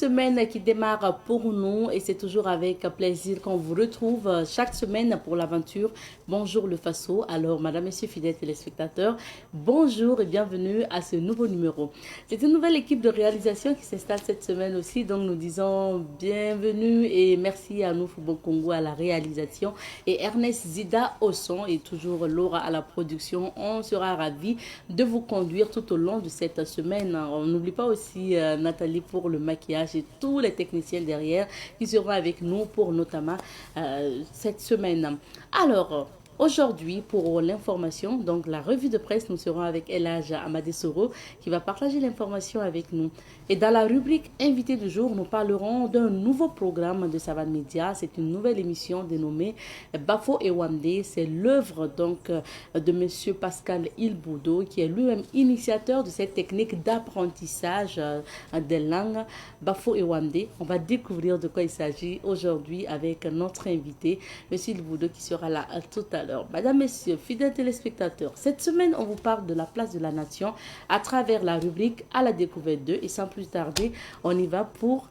Semaine qui démarre pour nous et c'est toujours avec plaisir qu'on vous retrouve chaque semaine pour l'aventure. Bonjour le Faso. Alors, madame, messieurs, fidèles téléspectateurs, bonjour et bienvenue à ce nouveau numéro. C'est une nouvelle équipe de réalisation qui s'installe cette semaine aussi, donc nous disons bienvenue et merci à nous, Football Congo, à la réalisation et Ernest Zida au son et toujours Laura à la production. On sera ravis de vous conduire tout au long de cette semaine. On n'oublie pas aussi Nathalie pour le maquillage et tous les techniciens derrière qui seront avec nous pour notamment cette semaine. Alors, aujourd'hui, pour l'information, donc la revue de presse, nous serons avec Elhadj Amadé Soro qui va partager l'information avec nous. Et dans la rubrique invité du jour, nous parlerons d'un nouveau programme de Savane Média. C'est une nouvelle émission dénommée Bafo et Wandé. C'est l'œuvre donc de monsieur Pascal Ilboudo qui est lui-même initiateur de cette technique d'apprentissage des langues Bafo et Wandé. On va découvrir de quoi il s'agit aujourd'hui avec notre invité, monsieur Ilboudo, qui sera là tout à l'heure. Madame, messieurs, fidèles téléspectateurs, cette semaine, on vous parle de la place de la nation à travers la rubrique à la découverte d'eux. Et sans plus tarder, on y va pour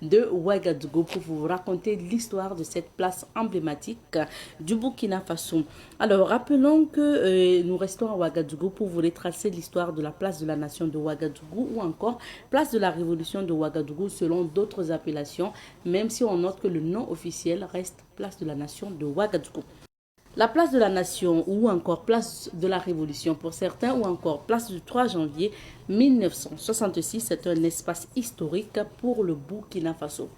de Ouagadougou pour vous raconter l'histoire de cette place emblématique du Burkina Faso. Alors, rappelons que nous restons à Ouagadougou pour vous retracer l'histoire de la place de la nation de Ouagadougou ou encore place de la révolution de Ouagadougou selon d'autres appellations, même si on note que le nom officiel reste place de la nation de Ouagadougou. La place de la Nation ou encore place de la Révolution pour certains ou encore place du 3 janvier 1966, c'est un espace historique pour le Burkina Faso.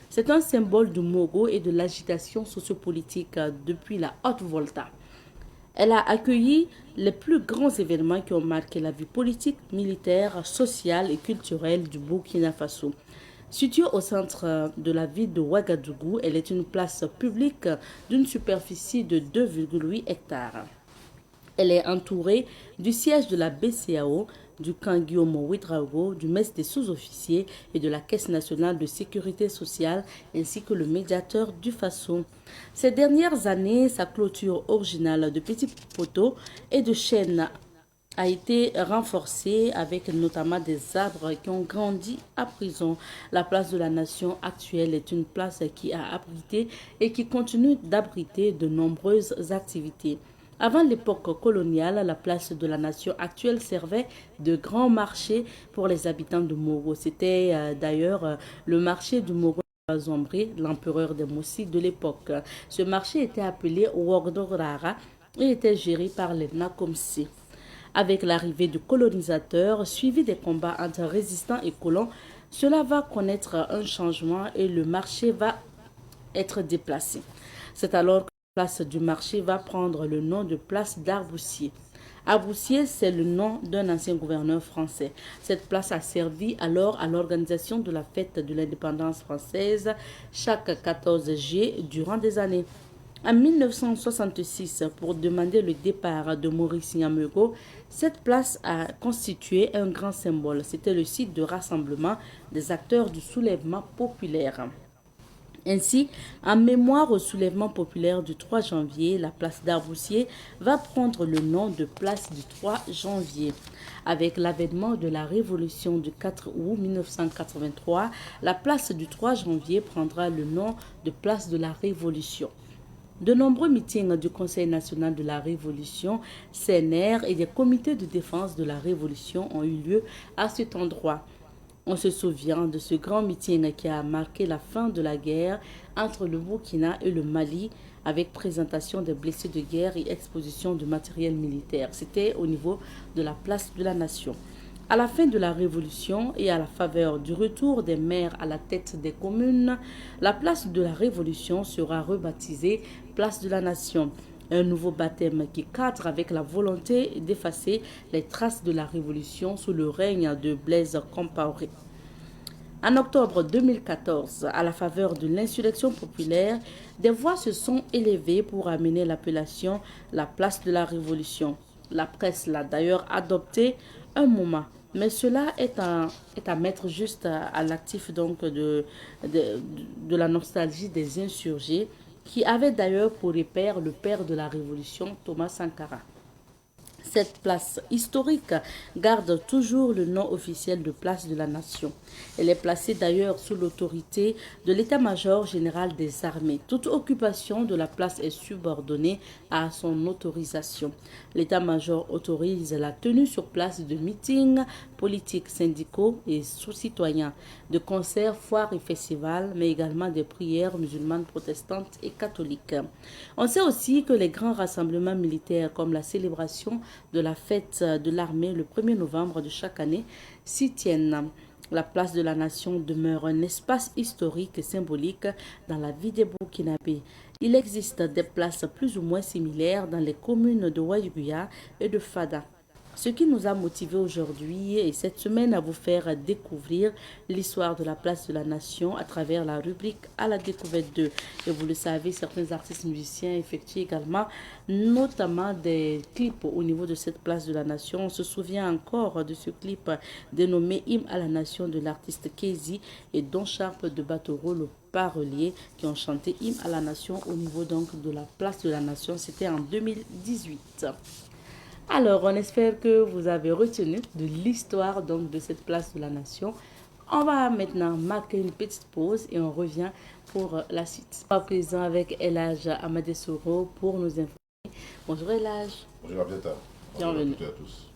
C'est un symbole du Mogo et de l'agitation sociopolitique depuis la Haute-Volta. Elle a accueilli les plus grands événements qui ont marqué la vie politique, militaire, sociale et culturelle du Burkina Faso. Située au centre de la ville de Ouagadougou, elle est une place publique d'une superficie de 2,8 hectares. Elle est entourée du siège de la BCAO, du camp Guillaume Ouedraogo, du mess des sous-officiers et de la Caisse nationale de sécurité sociale ainsi que le médiateur du Faso. Ces dernières années, sa clôture originale de petits poteaux et de chênes a été renforcée avec notamment des arbres qui ont grandi à prison. La place de la nation actuelle est une place qui a abrité et qui continue d'abriter de nombreuses activités. Avant l'époque coloniale, la place de la nation actuelle servait de grand marché pour les habitants de Moro. C'était d'ailleurs le marché du Moro Zombré, l'empereur des Moussi de l'époque. Ce marché était appelé Wogdorara et était géré par les Nakomsi. Avec l'arrivée du colonisateur, suivi des combats entre résistants et colons, cela va connaître un changement et le marché va être déplacé. C'est alors que la place du marché va prendre le nom de place d'Arboussier. Arboussier, c'est le nom d'un ancien gouverneur français. Cette place a servi alors à l'organisation de la fête de l'indépendance française chaque 14 juillet durant des années. En 1966, pour demander le départ de Maurice Nyamego, cette place a constitué un grand symbole. C'était le site de rassemblement des acteurs du soulèvement populaire. Ainsi, en mémoire au soulèvement populaire du 3 janvier, la place d'Arboussier va prendre le nom de place du 3 janvier. Avec l'avènement de la révolution du 4 août 1983, la place du 3 janvier prendra le nom de place de la Révolution. De nombreux meetings du Conseil national de la Révolution, CNR et des comités de défense de la Révolution ont eu lieu à cet endroit. On se souvient de ce grand meeting qui a marqué la fin de la guerre entre le Burkina et le Mali avec présentation des blessés de guerre et exposition de matériel militaire. C'était au niveau de la place de la Nation. À la fin de la Révolution et à la faveur du retour des maires à la tête des communes, la place de la Révolution sera rebaptisée Place de la Nation. Un nouveau baptême qui cadre avec la volonté d'effacer les traces de la Révolution sous le règne de Blaise Compaoré. En octobre 2014, à la faveur de l'insurrection populaire, des voix se sont élevées pour amener l'appellation la place de la Révolution. La presse l'a d'ailleurs adopté un moment, mais cela est à mettre juste à l'actif donc de la nostalgie des insurgés qui avait d'ailleurs pour repère le père de la Révolution, Thomas Sankara. Cette place historique garde toujours le nom officiel de place de la Nation. Elle est placée d'ailleurs sous l'autorité de l'état-major général des armées. Toute occupation de la place est subordonnée à son autorisation. L'état-major autorise la tenue sur place de meetings politiques, syndicaux et sous-citoyens, de concerts, foires et festivals, mais également des prières musulmanes, protestantes et catholiques. On sait aussi que les grands rassemblements militaires comme la célébration de la fête de l'armée le 1er novembre de chaque année s'y tiennent. La place de la Nation demeure un espace historique et symbolique dans la vie des Burkinabés. Il existe des places plus ou moins similaires dans les communes de Waïguya et de Fada. Ce qui nous a motivés aujourd'hui et cette semaine à vous faire découvrir l'histoire de la place de la Nation à travers la rubrique à la découverte d'eux. Et vous le savez, certains artistes musiciens effectuent également notamment des clips au niveau de cette place de la Nation. On se souvient encore de ce clip dénommé Hymne à la Nation de l'artiste Kezi et Don Sharp de Batoro, le parolier, qui ont chanté Hymne à la Nation au niveau donc de la place de la Nation. C'était en 2018. Alors, on espère que vous avez retenu de l'histoire donc de cette place de la Nation. On va maintenant marquer une petite pause et on revient pour la suite. On est présent avec Elhaj Amadesoro pour nous informer. Bonjour Elhaj. Bonjour Abdeta. Bienvenue. Bonjour à tous.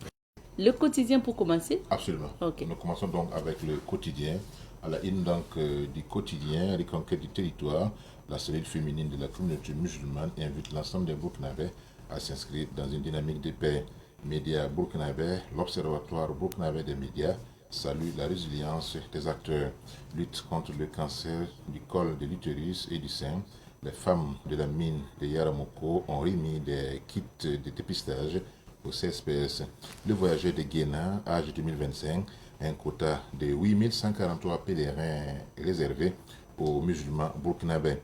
Le quotidien pour commencer? Absolument. Ok. Nous commençons donc avec le quotidien. À la une donc du quotidien, reconquête du territoire, la cellule féminine de la communauté musulmane invite l'ensemble des Burkinabés à s'inscrire dans une dynamique de paix. Médias burkinabés, l'Observatoire burkinabé des médias salue la résilience des acteurs. Lutte contre le cancer du col de l'utérus et du sein. Les femmes de la mine de Yaramoko ont remis des kits de dépistage au CSPS. Le voyageur de Guéna, âge 2025, un quota de 8143 pèlerins réservé aux musulmans burkinabés.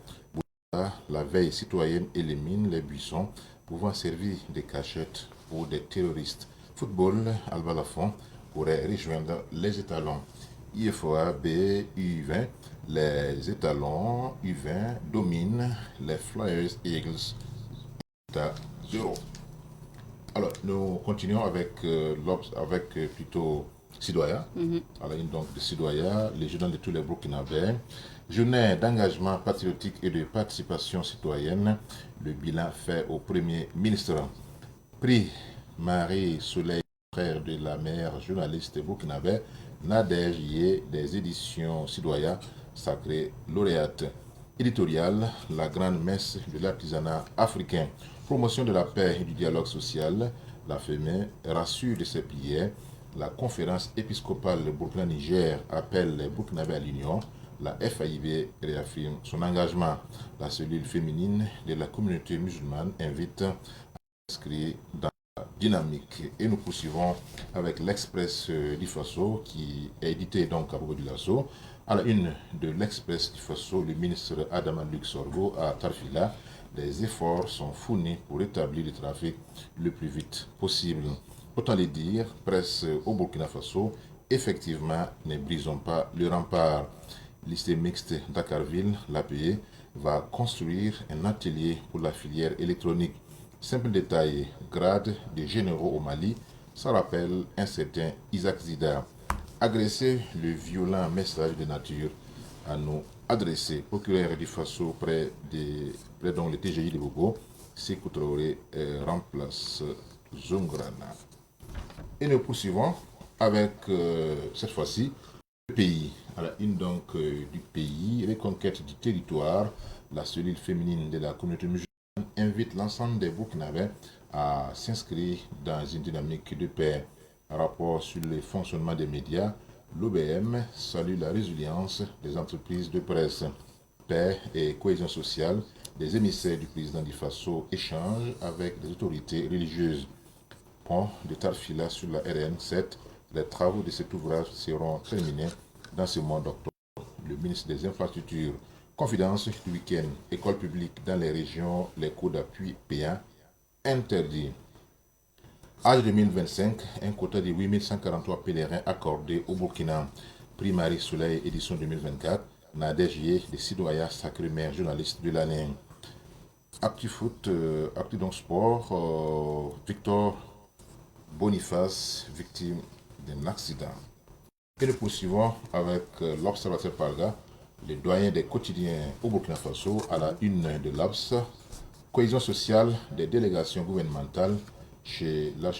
La veille citoyenne élimine les buissons pouvant servir de cachette pour des terroristes. Football, Alba Lafont pourrait rejoindre les étalons. IFOA B U20, les étalons U20 dominent les Flyers Eagles à 0. Alors, nous continuons avec, plutôt Sidoya. À la une donc de Sidoya, les journaux de tous les Burkinabés. Journée d'engagement patriotique et de participation citoyenne. Le bilan fait au Premier ministre. Prix Marie-Soleil, frère de la mère journaliste burkinabé, Nadège Yé des éditions Sidoya, sacrée lauréate. Éditorial, la grande messe de l'artisanat africain. Promotion de la paix et du dialogue social, la FEME rassure de ses prières. La conférence épiscopale Burkina-Niger appelle les Burkinabés à l'union. La FAIB réaffirme son engagement. La cellule féminine de la communauté musulmane invite à s'inscrire dans la dynamique. Et nous poursuivons avec l'Express du Faso qui est édité donc à Bobo Lasso. À la une de l'Express du Faso, le ministre Adama Luxorgo à Tarfila. Des efforts sont fournis pour rétablir le trafic le plus vite possible. Autant le dire, presse au Burkina Faso, effectivement, ne brisons pas le rempart. Lycée mixte Dakarville, l'APE, va construire un atelier pour la filière électronique. Simple détail, grade de généraux au Mali, ça rappelle un certain Isaac Zida. Agresser le violent message de nature à nous adresser. Procureur du Faso près donc le TGI de Bobo, Sékou Traoré remplace Zongrana. Et nous poursuivons avec cette fois-ci le pays. À la une donc du pays, reconquête du territoire, la cellule féminine de la communauté musulmane invite l'ensemble des Burkinabés à s'inscrire dans une dynamique de paix. Rapport sur le fonctionnement des médias, l'OBM salue la résilience des entreprises de presse. Paix et cohésion sociale, des émissaires du président du Faso échangent avec des autorités religieuses. Pont de Tarfila sur la RN7, les travaux de cet ouvrage seront terminés dans ce mois d'octobre. le ministre des Infrastructures. Confidence du week-end, école publique dans les régions, les coûts d'appui payants interdits. Âge 2025, un quota de 8143 pèlerins accordés au Burkina. Prix Marie Soleil, édition 2024. Nadège de Sidoaya, sacrée mère journaliste de l'année. Actu foot, actu donc sport, Victor Boniface, victime d'un accident. Et nous poursuivons avec l'Observateur Parga, les doyens des quotidiens au Burkina Faso, à la une de l'Obs, cohésion sociale des délégations gouvernementales chez la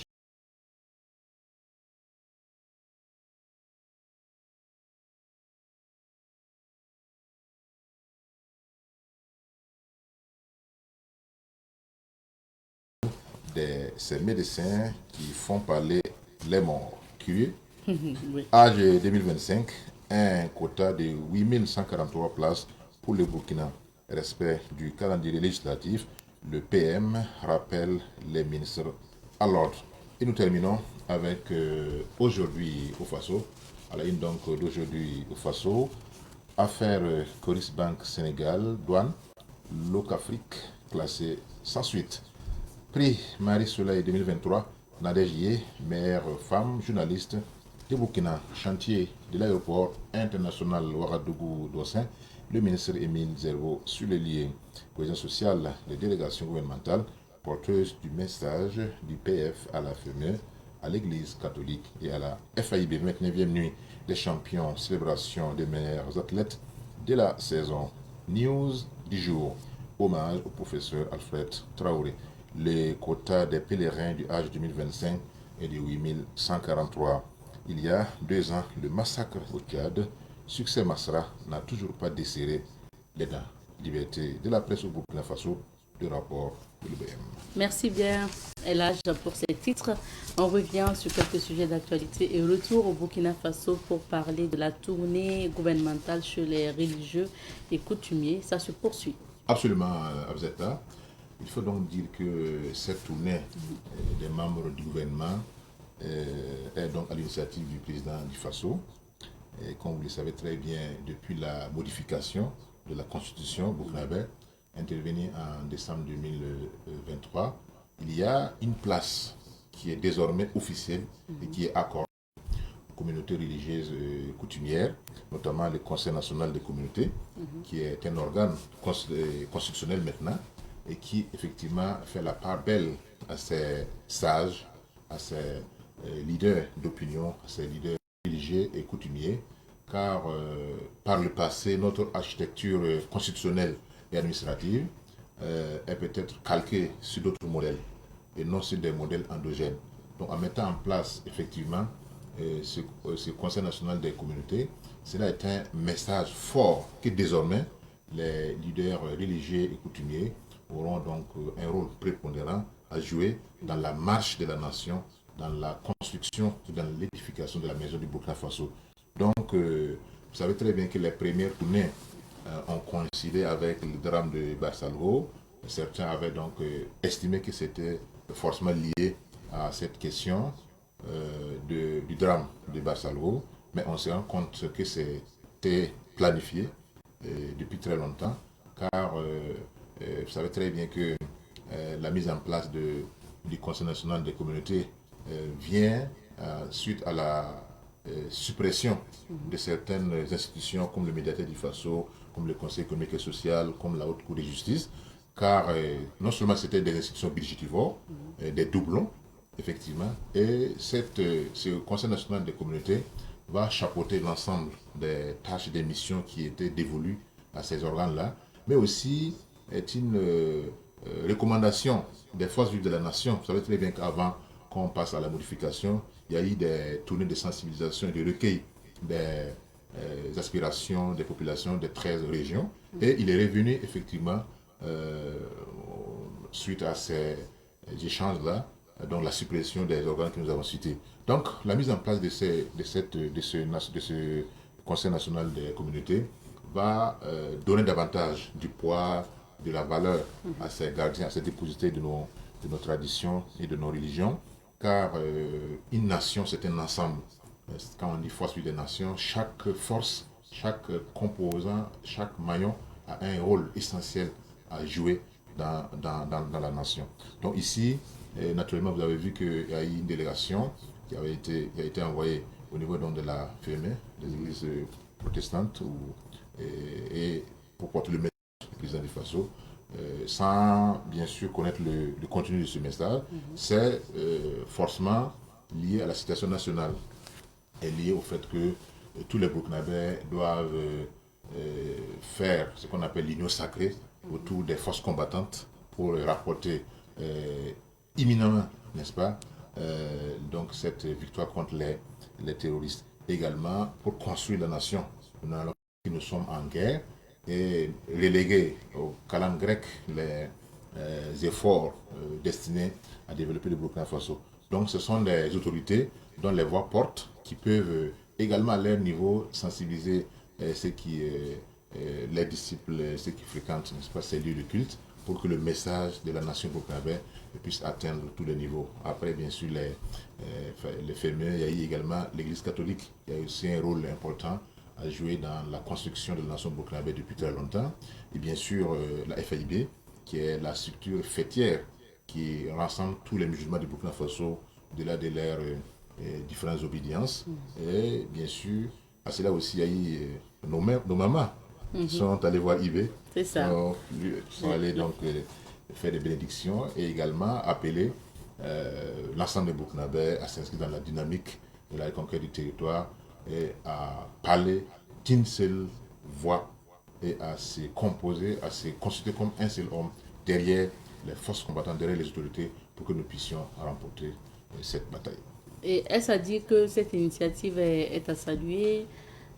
ces médecins qui font parler les morts. Curieux. Oui. Âge 2025, un quota de 8143 places pour le Burkina. Respect du calendrier législatif, le PM rappelle les ministres à l'ordre. Et nous terminons avec aujourd'hui au Faso, à la une donc d'aujourd'hui au Faso, affaire Coris Bank Sénégal, douane, Locafrique classé sans suite. Prix Marie Soleil 2023, Nadège, meilleure femme journaliste de Burkina, chantier de l'aéroport international Ouagadougou-Dossin, le ministre Émile Zervo sur les liens. Cohésion sociale des délégations gouvernementales, porteuse du message du PF à la FME, à l'Église catholique et à la FAIB, 29e nuit des champions, célébration des meilleurs athlètes de la saison. News du jour, hommage au professeur Alfred Traoré. Les quotas des pèlerins du Hajj 2025 est de 8143. Il y a 2 ans, le massacre au Tchad, succès Masra n'a toujours pas desserré les dents. Liberté de la presse au Burkina Faso, le rapport de l'UBM. Merci bien, Elage, pour ces titres. On revient sur quelques sujets d'actualité et retour au Burkina Faso pour parler de la tournée gouvernementale chez les religieux et coutumiers. Ça se poursuit. Absolument, Abzeta. Il faut donc dire que cette tournée des membres du gouvernement est donc à l'initiative du président du Faso. Et comme vous le savez très bien, depuis la modification de la constitution burkinabé, intervenue en décembre 2023, il y a une place qui est désormais officielle et qui est accordée aux communautés religieuses coutumières, notamment le Conseil national des communautés, qui est un organe constitutionnel maintenant, et qui effectivement fait la part belle à ces sages, à ces leaders d'opinion, à ces leaders religieux et coutumiers, car par le passé, notre architecture constitutionnelle et administrative est peut-être calquée sur d'autres modèles et non sur des modèles endogènes. Donc en mettant en place effectivement ce Conseil national des communautés, cela est un message fort que désormais les leaders religieux et coutumiers auront donc un rôle prépondérant à jouer dans la marche de la nation, dans la construction, dans l'édification de la maison du Burkina Faso. Donc, vous savez très bien que les premières tournées ont coïncidé avec le drame de Barsalgo. Certains avaient donc estimé que c'était forcément lié à cette question du drame de Barsalgo, mais on se rend compte que c'était planifié depuis très longtemps, car vous savez très bien que la mise en place du Conseil national des communautés vient suite à la suppression de certaines institutions comme le médiateur du Faso, comme le Conseil économique et social, comme la Haute Cour de justice, car non seulement c'était des institutions budgétivores, des doublons, effectivement, et ce Conseil national des communautés va chapeauter l'ensemble des tâches et des missions qui étaient dévolues à ces organes-là, mais aussi est une recommandation des forces vives de la nation. Vous savez très bien qu'avant qu'on passe à la modification, il y a eu des tournées de sensibilisation et de recueil des aspirations des populations des 13 régions. Et il est revenu effectivement, suite à ces échanges-là, donc la suppression des organes que nous avons cités. Donc la mise en place de ce Conseil national des communautés va donner davantage du poids, de la valeur à ces gardiens, à ces dépositaires de nos traditions et de nos religions, car une nation, c'est un ensemble. Quand on dit force des nations, chaque force chaque composant, chaque maillon a un rôle essentiel à jouer dans la nation. Donc ici, naturellement, vous avez vu qu'il y a eu une délégation qui a été envoyée au niveau donc, de la FEME, des églises protestantes, et pour porter le message du président du Faso, sans bien sûr connaître le contenu de ce message. C'est forcément lié à la situation nationale et lié au fait que tous les Burkinabés doivent faire ce qu'on appelle l'union sacrée autour des forces combattantes pour rapporter imminemment, n'est-ce pas, donc cette victoire contre les terroristes. Également pour construire la nation. Nous sommes en guerre et reléguer au calendrier grec les efforts destinés à développer le Burkina Faso. Donc ce sont des autorités dont les voix portent qui peuvent également à leur niveau sensibiliser ceux qui, les disciples, ceux qui fréquentent, n'est-ce pas, ces lieux de culte pour que le message de la nation burkinabé puisse atteindre tous les niveaux. Après, bien sûr, les fermiers, il y a eu également l'Église catholique, qui a aussi un rôle important à jouer dans la construction de la nation burkinabé depuis très longtemps. Et bien sûr, la FIB, qui est la structure fêtière qui rassemble tous les musulmans du Burkina Faso au-delà de leurs différentes obédiences. Et bien sûr, à cela aussi, il y a eu nos mamans qui sont allées voir IB. C'est ça. Qui sont allés donc faire des bénédictions et également appeler l'ensemble des Burkinabés à s'inscrire dans la dynamique de la reconquête du territoire et à parler d'une seule voix et à se composer, à se constituer comme un seul homme derrière les forces combattantes, derrière les autorités pour que nous puissions remporter cette bataille. Et est-ce à dire que cette initiative est à saluer,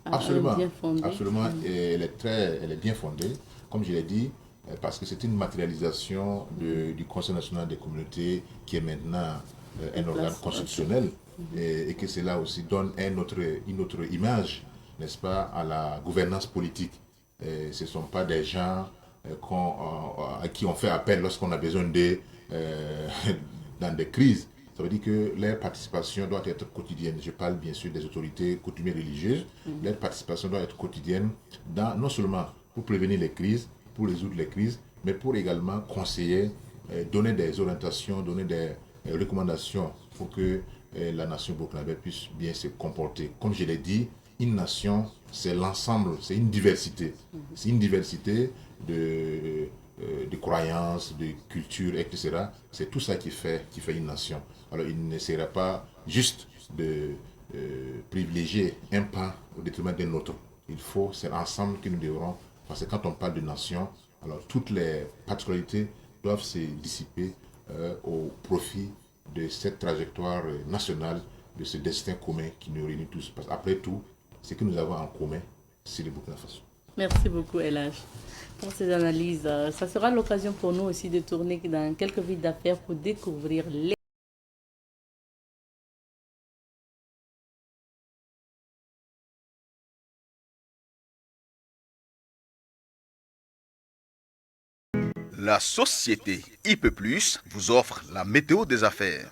absolument, bien fondée? Absolument, et elle est bien fondée, comme je l'ai dit, parce que c'est une matérialisation du Conseil national des communautés qui est maintenant un organe constitutionnel et que cela aussi donne une autre image, n'est-ce pas, à la gouvernance politique. Et ce ne sont pas des gens à qui on fait appel lorsqu'on a besoin d'eux dans des crises. Ça veut dire que leur participation doit être quotidienne. Je parle bien sûr des autorités coutumières religieuses. Leur participation doit être quotidienne, non seulement pour prévenir les crises, pour résoudre les crises, mais pour également conseiller, donner des orientations, donner des recommandations pour que la nation burkinabé puisse bien se comporter. Comme je l'ai dit, une nation, c'est l'ensemble, c'est une diversité. C'est une diversité de croyances, de cultures, etc. C'est tout ça qui fait une nation. Alors il ne serait pas juste de privilégier un pan au détriment d'un autre. C'est ensemble que nous devrons, parce que quand on parle de nation, alors toutes les particularités doivent se dissiper au profit de cette trajectoire nationale, de ce destin commun qui nous réunit tous. Parce qu'après tout, ce que nous avons en commun, c'est le Burkina Faso. Merci beaucoup, Elhaj, pour ces analyses. Ça sera l'occasion pour nous aussi de tourner dans quelques villes d'affaires pour découvrir les La société IP+, vous offre la météo des affaires.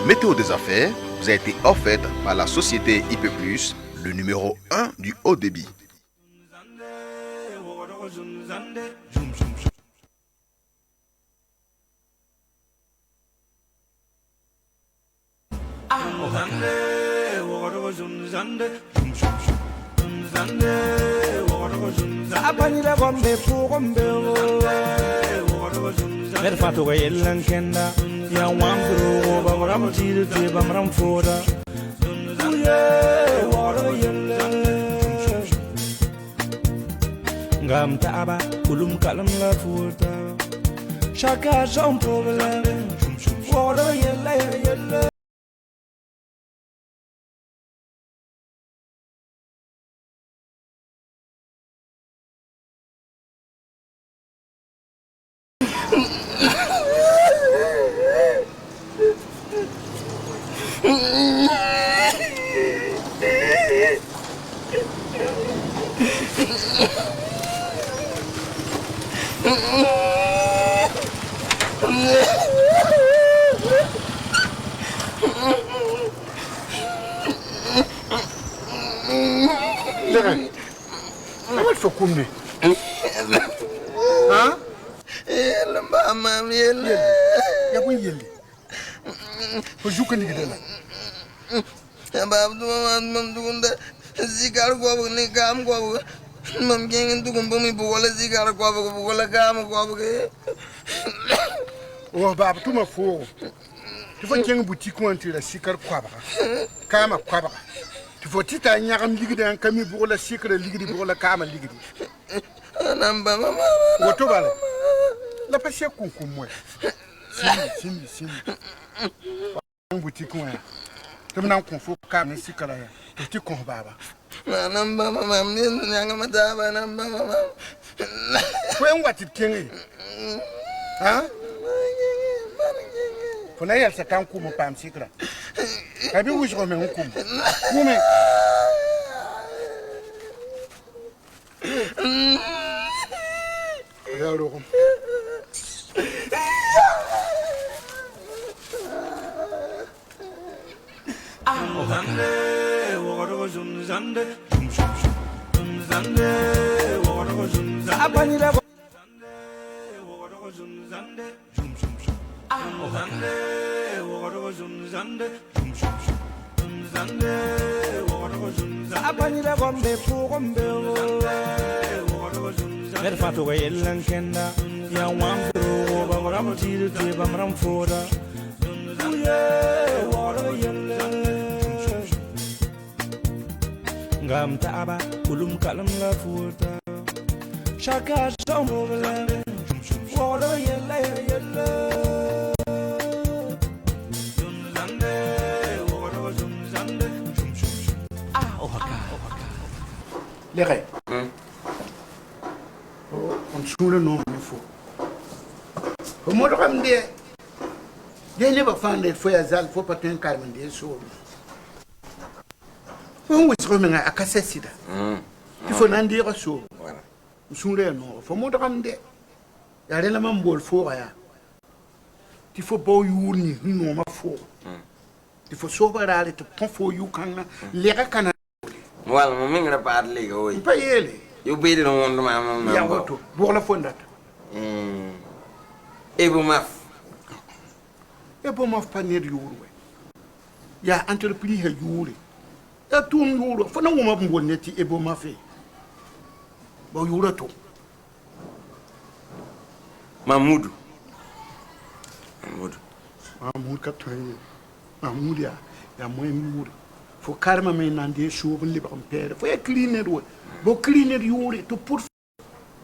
météo des affaires vous a été offerte par la société IP+, le numéro 1 du haut débit. Merfato yellan kenda ya wamfuro bamram tiru te bamram foda uye waro yelle ngam taaba kulum kalam la futa chacun son problème waro yelle Wat voor kom nu? Ha? Mama, yelle. Ja, hoe jullie? Hoe zoeken die dan? Ya bab tu mam tu da zikar ko ni kam ko mam geng tu ko mi bola zikar ko bola kam ko ke. Oh, bab tu ma fo. Tu faut qu'il y ait une boutique où on tire la sikar kwaba. Kama kwaba. Tu faut tita nyakam ligidi an kami bola sikar ligidi bola kama ligidi. Namba mama. Woto bale. La passe kunkum moi. Sim. Une boutique où tu m'as confus kama sikar ya. Tu kon baba. Namba mama ni nyanga mataba namba mama. Kwen wati kengi. Ha? Fona yel sa kan kumu pam sikra. Kabi wuj ko men kumu. Kumu. Ya ro. Merfato yellan kenda ya wamfuro bamram tiru te bamram foda uye waro yelle ngam taaba kulum kalam la futa chacun son problème waro yelle Lere. On soule non il faut. Au mot de they never found it for Yazal for Patin Carmen de soul. Who was roaming a cassessida? If an Andy so. Soon no, for Modram de Yarelaman ball for ya. Tifo boy you no ma for. Tifo sober rally to pump for you can Lera. Well, mamma partly go. Payele. You beat it on my mamma. Yawato, Bola Fondat. Ebumaf. Ebomaf Panir Yuri. Ya entrepris her Yuri. A 2 euro for no woman will net Ebomafe. But you were to Mahmoud. Mahmoud Catherine. Mahmoudia, Yamoy. For Karma men and they show live on pair. For a cleaner way. But cleaner you to put.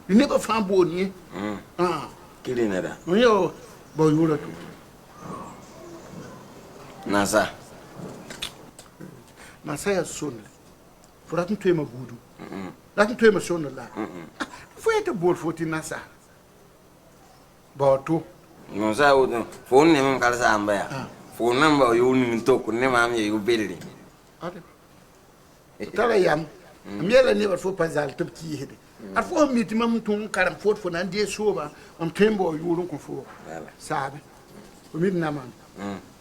You never found bone, Cleaner. Yo, boy, you were to Nasa. Nasaya son. For that to him a voodoo. That to him a son of that. For it a board 14 Nasa. But two. No, sir, phone name Kalsamba. Phone number you need to talk, name you building. Tell I am. Mela never for Pazal to key head. I for me to Mamton Caramfort for an idea sober on Tembo you look for. Sabe. We meet Naman.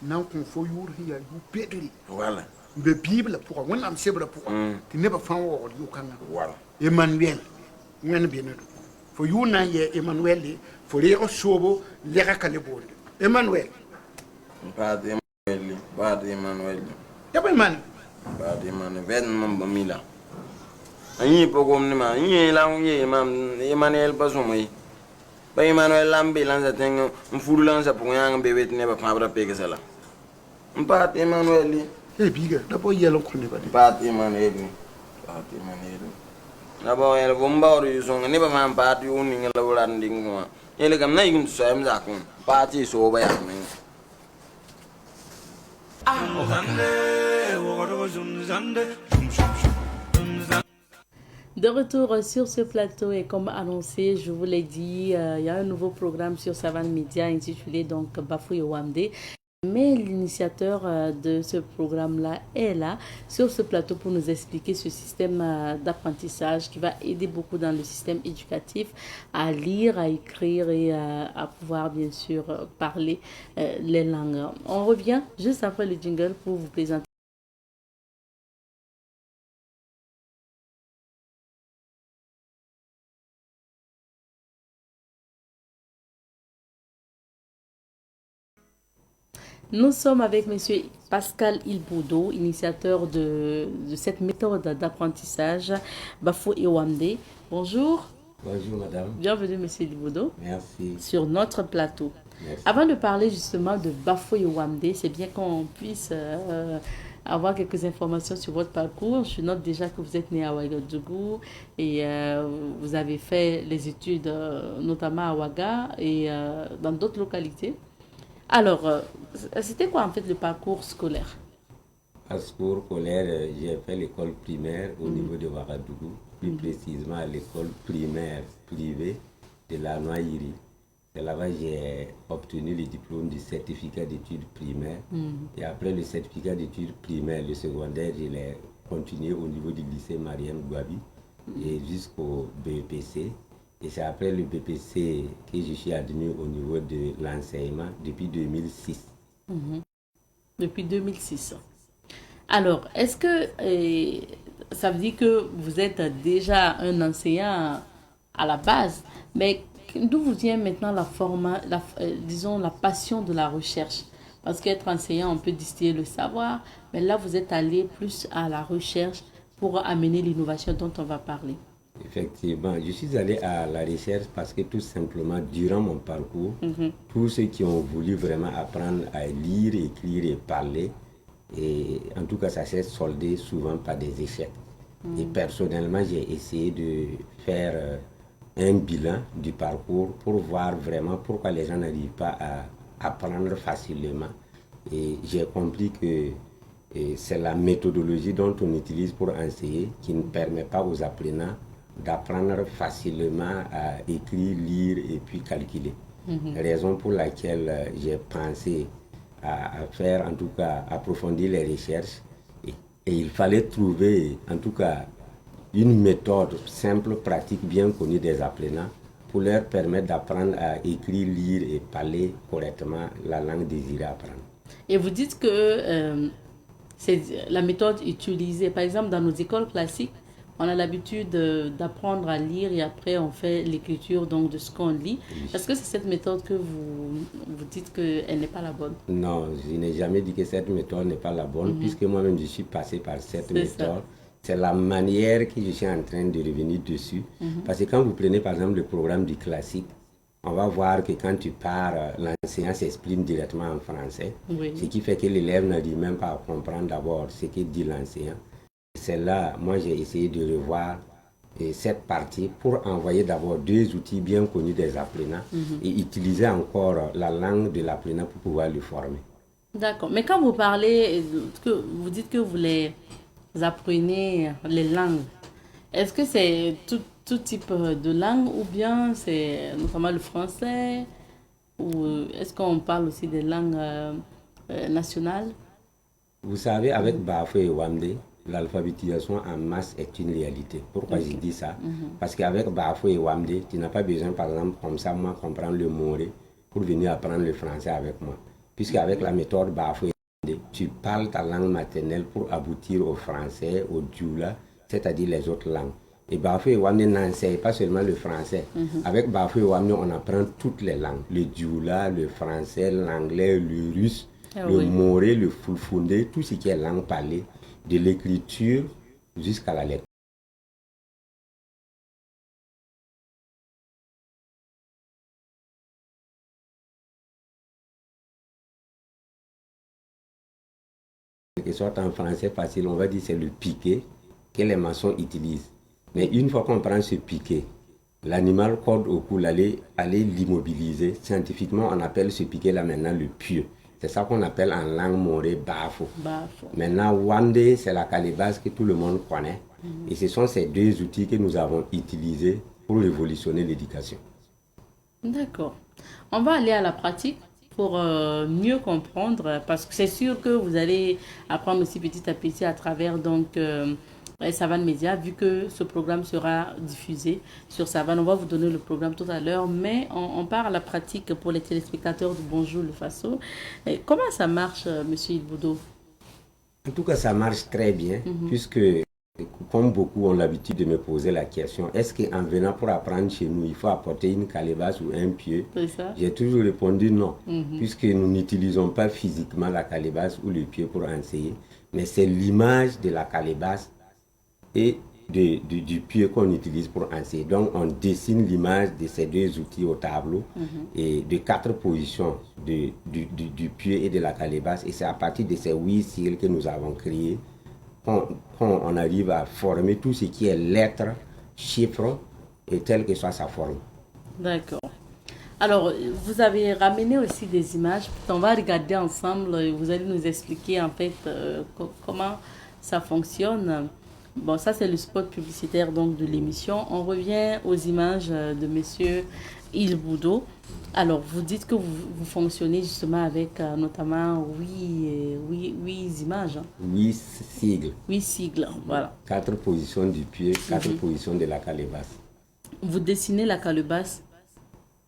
nan kõn fo yʋʋr sẽn yaa yʋ pedre Voilà. n be biiblã pʋgã wẽnnaam sebrã pʋgã tɩ nebã fãa waoogd yʋ-kãngã Voilà. emmanuɛl wẽnd be ne do fo yʋʋr na n yɛ emmanuɛl fo reeg soobo lɛga ka le boonde emmanuɛl Padre Emmanuel, Padre Emmanuel, ya bõe man Padre Emmanuel, vẽd mam bamila. Anyi pogom ni ma, anyi la unye mam Emmanuel pasumwe. Ba Emmanuel lambe lanza tengo, mfuru lanza ponyang bebet ne ba pabra pegesala. Padre Emmanuel, e biiga da bo yɛl n kõ nebã de Padre Emmanuel, Padre Emmanuel. Na ba el bomba ori songa ne ba man Padre uni ngala ulan dingwa. Ele kam na yum so am zakon. Padre so ba ya men. De retour sur ce plateau et comme annoncé, je vous l'ai dit, il y a un nouveau programme sur Savane Media intitulé donc Bafoué Wamdé. Mais l'initiateur de ce programme-là est là sur ce plateau pour nous expliquer ce système d'apprentissage qui va aider beaucoup dans le système éducatif à lire, à écrire et à pouvoir bien sûr parler les langues. On revient juste après le jingle pour vous présenter. Nous sommes avec M. Pascal Ilboudo, initiateur de cette méthode d'apprentissage Bafo et Wamdé. Bonjour. Bonjour madame. Bienvenue M. Ilboudo. Merci. Sur notre plateau. Merci. Avant de parler justement de Bafo et Wamdé, c'est bien qu'on puisse avoir quelques informations sur votre parcours. Je note déjà que vous êtes né à Ouagadougou et vous avez fait les études notamment à Ouaga et dans d'autres localités. Alors, c'était quoi en fait le parcours scolaire? Parcours scolaire, j'ai fait l'école primaire au niveau de Ouagadougou, plus précisément à l'école primaire privée de la Noaïri. C'est là-bas que j'ai obtenu le diplôme du certificat d'études primaires. Et après le certificat d'études primaires, le secondaire, je l'ai continué au niveau du lycée Mariam Gouabi et jusqu'au BEPC. Et c'est après le BPC que je suis admis au niveau de l'enseignement depuis 2006. Depuis 2006. Alors, est-ce que ça veut dire que vous êtes déjà un enseignant à la base, mais d'où vous vient maintenant disons la passion de la recherche? Parce qu'être enseignant, on peut distiller le savoir, mais là, vous êtes allé plus à la recherche pour amener l'innovation dont on va parler. Effectivement, je suis allé à la recherche parce que tout simplement, durant mon parcours, tous ceux qui ont voulu vraiment apprendre à lire, écrire et parler, et en tout cas, ça s'est soldé souvent par des échecs. Et personnellement, j'ai essayé de faire un bilan du parcours pour voir vraiment pourquoi les gens n'arrivent pas à apprendre facilement. Et j'ai compris que c'est la méthodologie dont on utilise pour enseigner qui ne permet pas aux apprenants d'apprendre facilement à écrire, lire et puis calculer. Raison pour laquelle j'ai pensé à faire, en tout cas, approfondir les recherches. Et il fallait trouver, en tout cas, une méthode simple, pratique, bien connue des apprenants pour leur permettre d'apprendre à écrire, lire et parler correctement la langue désirée apprendre. Et vous dites que c'est la méthode utilisée, par exemple, dans nos écoles classiques, on a l'habitude d'apprendre à lire et après on fait l'écriture donc de ce qu'on lit. Oui. Est-ce que c'est cette méthode que vous dites qu'elle n'est pas la bonne? Non, je n'ai jamais dit que cette méthode n'est pas la bonne, puisque moi-même je suis passé par cette méthode. C'est la manière que je suis en train de revenir dessus. Parce que quand vous prenez par exemple le programme du classique, on va voir que quand tu pars, l'enseignant s'exprime directement en français, ce qui fait que l'élève n'arrive même pas à comprendre d'abord ce que dit l'enseignant. C'est là, moi j'ai essayé de revoir cette partie pour envoyer d'abord deux outils bien connus des apprenants et utiliser encore la langue de l'apprenant pour pouvoir le former. D'accord. Mais quand vous parlez, vous dites que vous les apprenez les langues, est-ce que c'est tout type de langue ou bien c'est notamment le français ou est-ce qu'on parle aussi des langues nationales? Vous savez, avec Bafo et Wamdé, l'alphabétisation en masse est une réalité. Pourquoi je dis ça? Parce qu'avec Bafo et Wamdé, tu n'as pas besoin, par exemple, comme ça, moi, comprendre le moré pour venir apprendre le français avec moi. puisqu'avec la méthode Bafoué, tu parles ta langue maternelle pour aboutir au français, au djoula, c'est-à-dire les autres langues. Et Bafoué Wamne n'enseigne pas seulement le français. Avec Bafoué Wamne, on apprend toutes les langues. Le djoula, le français, l'anglais, le russe, le moré, le fulfundé, tout ce qui est langue parlée, de l'écriture jusqu'à la lettre. Que soit en français facile, on va dire c'est le piqué que les maçons utilisent. Mais une fois qu'on prend ce piqué, l'animal corde au cou, aller l'immobiliser. Scientifiquement, on appelle ce piqué-là maintenant le pieu. C'est ça qu'on appelle en langue morée bafo. Maintenant, Wande, c'est la calebasse que tout le monde connaît. Et ce sont ces deux outils que nous avons utilisés pour révolutionner l'éducation. D'accord. On va aller à la pratique pour mieux comprendre, parce que c'est sûr que vous allez apprendre aussi petit à petit à travers donc Savane Média, vu que ce programme sera diffusé sur Savane. On va vous donner le programme tout à l'heure, mais on part à la pratique pour les téléspectateurs de Bonjour le Faso. Et comment ça marche, Monsieur Ilboudo? En tout cas, ça marche très bien, puisque comme beaucoup ont l'habitude de me poser la question, est-ce qu'en venant pour apprendre chez nous, il faut apporter une calebasse ou un pieu? J'ai toujours répondu non, puisque nous n'utilisons pas physiquement la calebasse ou le pieu pour enseigner, mais c'est l'image de la calebasse et du pieu qu'on utilise pour enseigner. Donc, on dessine l'image de ces deux outils au tableau et de 4 positions du pieu et de la calebasse. Et c'est à partir de ces 8 sigles que nous avons créés qu'on arrive à former tout ce qui est lettres, chiffres et telle que soit sa forme. D'accord. Alors, vous avez ramené aussi des images. On va regarder ensemble et vous allez nous expliquer en fait comment ça fonctionne. Bon, ça c'est le spot publicitaire donc de l'émission. On revient aux images de Monsieur Ilboudo. Alors, vous dites que vous fonctionnez justement avec notamment 8 images. 8 sigles. 8 sigles, voilà. 4 positions du pied, 4 positions de la calebasse. Vous dessinez la calebasse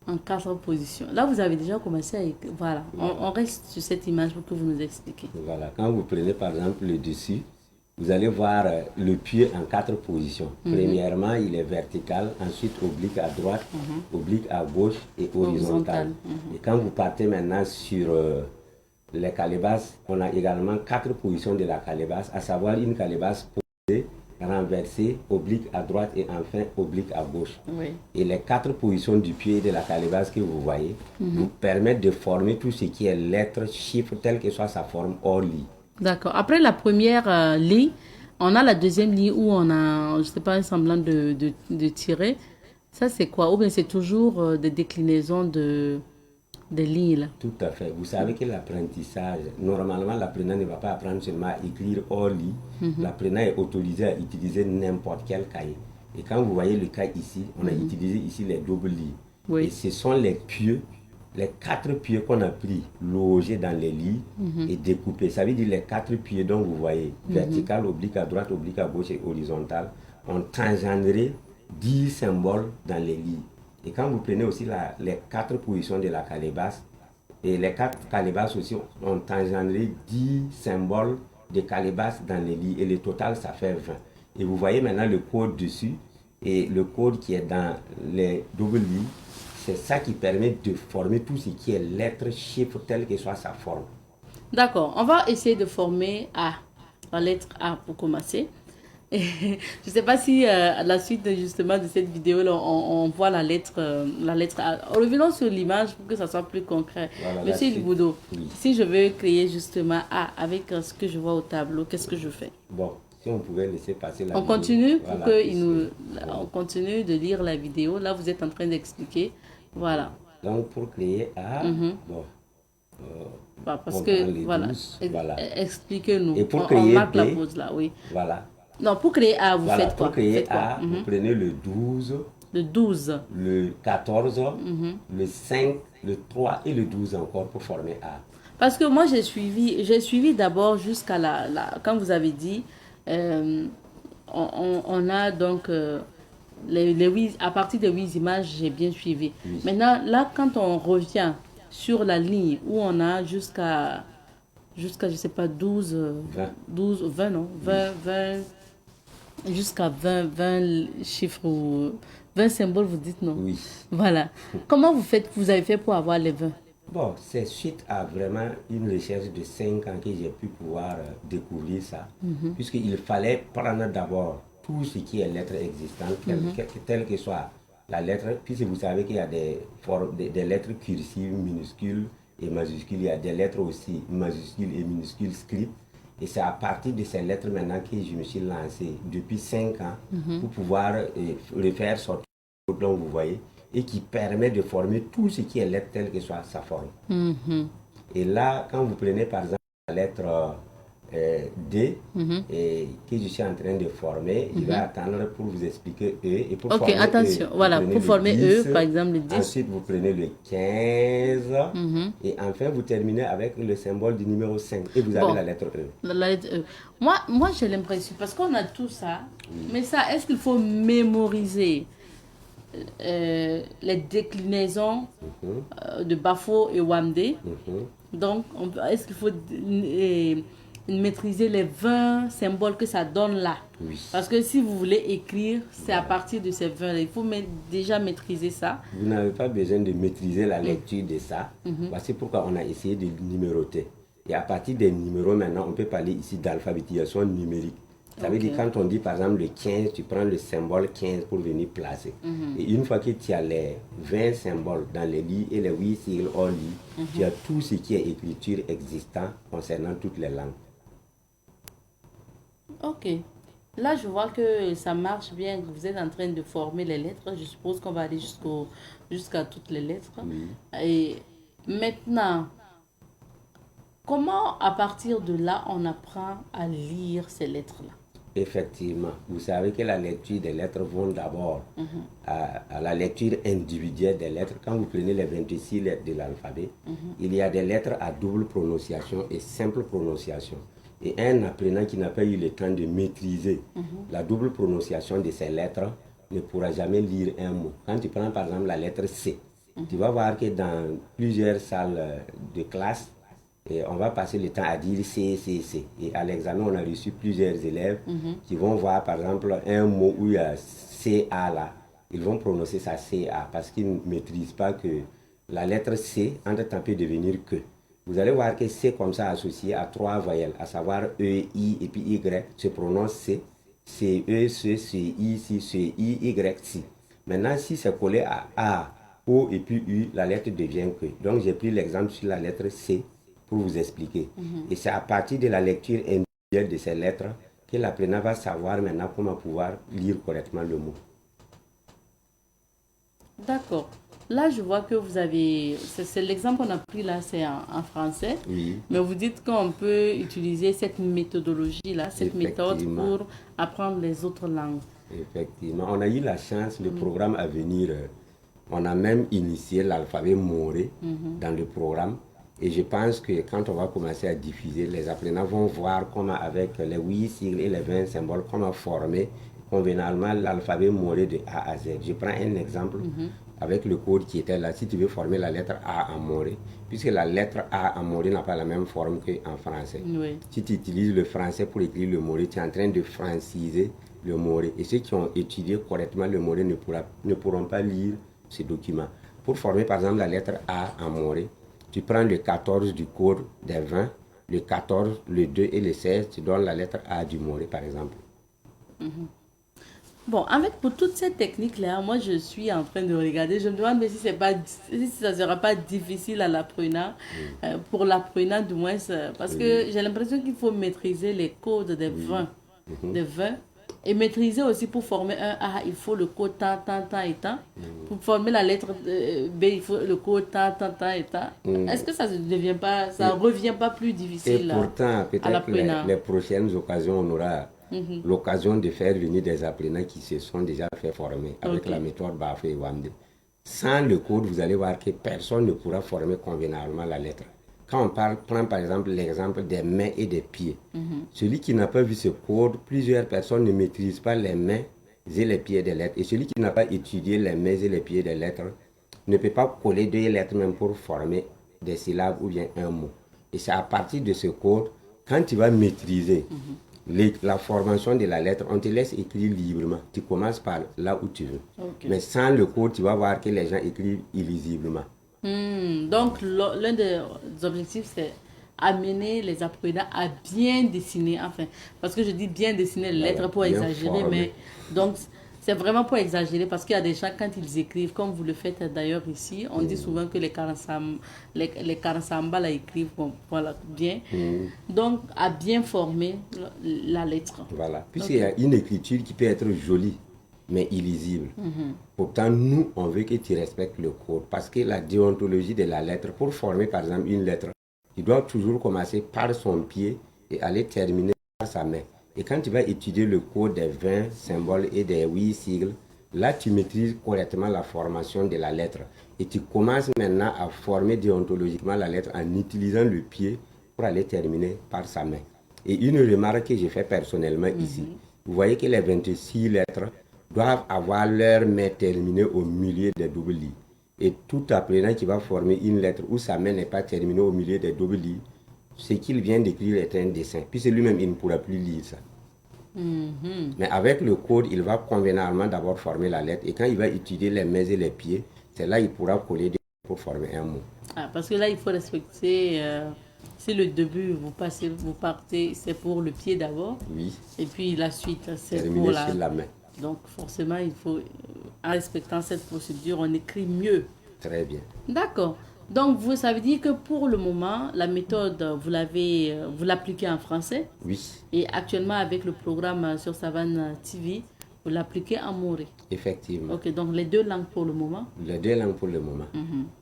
en 4 positions. Là, vous avez déjà commencé à... Voilà, on reste sur cette image pour que vous nous expliquiez. Voilà, quand vous prenez par exemple le dessus, vous allez voir le pied en 4 positions. Premièrement, il est vertical, ensuite oblique à droite, oblique à gauche et horizontal. Et quand vous partez maintenant sur les calebasses, on a également 4 positions de la calebasse, à savoir une calebasse posée, renversée, oblique à droite et enfin oblique à gauche. Et les 4 positions du pied et de la calebasse que vous voyez vous permettent de former tout ce qui est lettres, chiffres, telle que soit sa forme hors lit. D'accord. Après la première ligne, on a la deuxième ligne où on a, je sais pas, un semblant de tirer. Ça, c'est quoi? Ou bien c'est toujours des déclinaisons de lignes là? Tout à fait. Vous savez que l'apprentissage, normalement, l'apprenant ne va pas apprendre seulement à écrire hors lit. L'apprenant est autorisé à utiliser n'importe quel cahier. Et quand vous voyez le cas ici, on a utilisé ici les doubles lits. Et ce sont les pieux. Les 4 pieds qu'on a pris, logés dans les lits et découpés. Ça veut dire les 4 pieds dont vous voyez, vertical, oblique à droite, oblique à gauche et horizontal, ont engendré 10 symboles dans les lits. Et quand vous prenez aussi les 4 positions de la calebasse, et les 4 calebasses aussi ont engendré 10 symboles de calebasse dans les lits. Et le total, ça fait 20. Et vous voyez maintenant le code dessus et le code qui est dans les doubles lits. C'est ça qui permet de former tout ce qui est lettres, chiffres, telle que soit sa forme. D'accord. On va essayer de former A, la lettre A pour commencer. Et je ne sais pas si à la suite justement de cette vidéo-là, on voit la lettre A. Revenons sur l'image pour que ça soit plus concret. Voilà, Monsieur Ilboudo, si je veux créer justement A avec ce que je vois au tableau, qu'est-ce que je fais? Bon, si on pouvait laisser passer la vidéo. On continue pour on continue de lire la vidéo. Là, vous êtes en train d'expliquer. Voilà. Donc, pour créer A, parce que, voilà, expliquez-nous. Et pour créer on marque B, la pause là, oui. Voilà. Non, pour créer A, vous faites quoi? Pour créer A, vous prenez le 12, le 12, le 14, le 5, le 3 et le 12 encore pour former A. Parce que moi, j'ai suivi d'abord jusqu'à quand vous avez dit, on a donc... les 8, à partir des 8 images, j'ai bien suivi. Maintenant, là, quand on revient sur la ligne où on a jusqu'à je sais pas, 12, 12, 20, non, 20, jusqu'à 20 chiffres ou 20 symboles, vous dites non? Oui. Voilà. Comment vous avez fait pour avoir les 20? Bon, c'est suite à vraiment une recherche de 5 ans que j'ai pu pouvoir découvrir ça. Puisqu'il fallait prendre d'abord tout ce qui est lettres existantes, telle que soit la lettre, puisque vous savez qu'il y a des lettres cursives, minuscules et majuscules, il y a des lettres aussi majuscules et minuscules script. Et c'est à partir de ces lettres maintenant que je me suis lancé depuis 5 ans pour pouvoir refaire sortir le dont vous voyez et qui permet de former tout ce qui est lettre telle que soit sa forme. Et là, quand vous prenez par exemple la lettre D et que je suis en train de former, je vais attendre pour vous expliquer E. Et pour ok, former attention, E, voilà, pour former 10, E, par exemple le 10. Ensuite, vous prenez le 15 et enfin, vous terminez avec le symbole du numéro 5 et vous avez la lettre E. La lettre E. Moi j'ai l'impression, parce qu'on a tout ça, mais ça, est-ce qu'il faut mémoriser les déclinaisons de Bafo et Wamde? Donc, est-ce qu'il faut maîtriser les 20 symboles que ça donne là? Oui. Parce que si vous voulez écrire, c'est à partir de ces 20 là. Il faut déjà maîtriser ça. Vous n'avez pas besoin de maîtriser la lecture de ça. C'est pourquoi on a essayé de numéroter. Et à partir des numéros, maintenant, on peut parler ici d'alphabétisation numérique. Ça veut dire quand on dit par exemple le 15, tu prends le symbole 15 pour venir placer. Et une fois que tu as les 20 symboles dans les lits et les 8 sigles hors lit, tu as tout ce qui est écriture existant concernant toutes les langues. Ok. Là, je vois que ça marche bien, que vous êtes en train de former les lettres. Je suppose qu'on va aller jusqu'à toutes les lettres. Et maintenant, comment à partir de là, on apprend à lire ces lettres-là? Effectivement, vous savez que la lecture des lettres vont d'abord à la lecture individuelle des lettres. Quand vous prenez les 26 lettres de l'alphabet, il y a des lettres à double prononciation et simple prononciation. Et un apprenant qui n'a pas eu le temps de maîtriser la double prononciation de ces lettres ne pourra jamais lire un mot. Quand tu prends par exemple la lettre C, tu vas voir que dans plusieurs salles de classe, et on va passer le temps à dire C, C, C. Et à l'examen, on a reçu plusieurs élèves qui vont voir, par exemple, un mot où il y a CA là. Ils vont prononcer ça CA parce qu'ils ne maîtrisent pas que la lettre C, entre-temps, peut devenir que. Vous allez voir que C comme ça associé à 3 voyelles, à savoir E, I et puis Y, se prononce C. C, E, C, C, I, C, C, I, Y, C. Maintenant, si c'est collé à A, O et puis U, la lettre devient que. Donc, j'ai pris l'exemple sur la lettre C pour vous expliquer. Et c'est à partir de la lecture individuelle de ces lettres que l'apprenant va savoir maintenant comment pouvoir lire correctement le mot. D'accord. Là, je vois que vous avez... C'est l'exemple qu'on a pris là, c'est en français. Oui. Mais vous dites qu'on peut utiliser cette méthodologie-là, cette méthode pour apprendre les autres langues. Effectivement. On a eu la chance, le programme à venir, on a même initié l'alphabet moré dans le programme. Et je pense que quand on va commencer à diffuser, les apprenants vont voir comment avec les 8 sigles et les 20 symboles, comment former convenablement l'alphabet moré de A à Z. Je prends un exemple avec le code qui était là. Si tu veux former la lettre A en moré, puisque la lettre A en moré n'a pas la même forme qu'en français. Oui. Si tu utilises le français pour écrire le moré, tu es en train de franciser le moré. Et ceux qui ont étudié correctement le moré ne pourront pas lire ce document. Pour former par exemple la lettre A en moré, tu prends le 14 du code des 20, le 14, le 2 et le 16, tu donnes la lettre A du moré, par exemple. Bon, pour toutes ces techniques-là, moi, je suis en train de regarder. Je me demande si ça ne sera pas difficile à l'apprenant, pour l'apprenant du moins, parce que j'ai l'impression qu'il faut maîtriser les codes des 20, et maîtriser aussi pour former un A, il faut le code tant, tant, tant et tant. Pour former la lettre B, il faut le code tant, tant, tant et tant. Est-ce que ça ne revient pas plus difficile et pourtant, à l'apprenant? les prochaines occasions, on aura l'occasion de faire venir des apprenants qui se sont déjà fait former avec la méthode Bafo et Wamde. Sans le code, vous allez voir que personne ne pourra former convenablement la lettre. Quand on prend par exemple l'exemple des mains et des pieds, celui qui n'a pas vu ce code, plusieurs personnes ne maîtrisent pas les mains et les pieds des lettres. Et celui qui n'a pas étudié les mains et les pieds des lettres ne peut pas coller 2 lettres même pour former des syllabes ou bien un mot. Et c'est à partir de ce code, quand tu vas maîtriser la formation de la lettre, on te laisse écrire librement. Tu commences par là où tu veux. Mais sans le code, tu vas voir que les gens écrivent illisiblement. Donc, l'un des objectifs, c'est amener les apprenants à bien dessiner, enfin, parce que je dis bien dessiner les lettres pour exagérer, mais donc c'est vraiment pour exagérer, parce qu'il y a des gens, quand ils écrivent, comme vous le faites d'ailleurs ici, on dit souvent que les Karansamba la écrivent, bon, voilà, bien. Donc, à bien former la lettre. Voilà. Puisqu'il y a une écriture qui peut être jolie, mais illisible. Pourtant, nous, on veut que tu respectes le code, parce que la déontologie de la lettre, pour former par exemple une lettre, il doit toujours commencer par son pied et aller terminer par sa main. Et quand tu vas étudier le code des 20 symboles et des 8 sigles, là tu maîtrises correctement la formation de la lettre. Et tu commences maintenant à former déontologiquement la lettre en utilisant le pied pour aller terminer par sa main. Et une remarque que j'ai fait personnellement ici, vous voyez que les 26 lettres doivent avoir leur main terminée au milieu des doubles lits. Et tout apprenant qui va former une lettre où sa main n'est pas terminée au milieu des doubles lits, ce qu'il vient d'écrire est un dessin. Puis c'est lui-même, il ne pourra plus lire ça. Mais avec le code, il va convenablement d'abord former la lettre. Et quand il va étudier les mains et les pieds, c'est là qu'il pourra coller pour former un mot. Parce que là, il faut respecter... si le début, vous partez, c'est pour le pied d'abord. Oui. Et puis la suite, c'est terminer pour sur la main. Donc forcément, il faut, en respectant cette procédure, on écrit mieux. Très bien. D'accord. Donc ça veut dire que pour le moment, la méthode, vous l'appliquez en français. Oui. Et actuellement, avec le programme sur Savane TV, vous l'appliquez en moré. Effectivement. Ok, donc les deux langues pour le moment. Les deux langues pour le moment.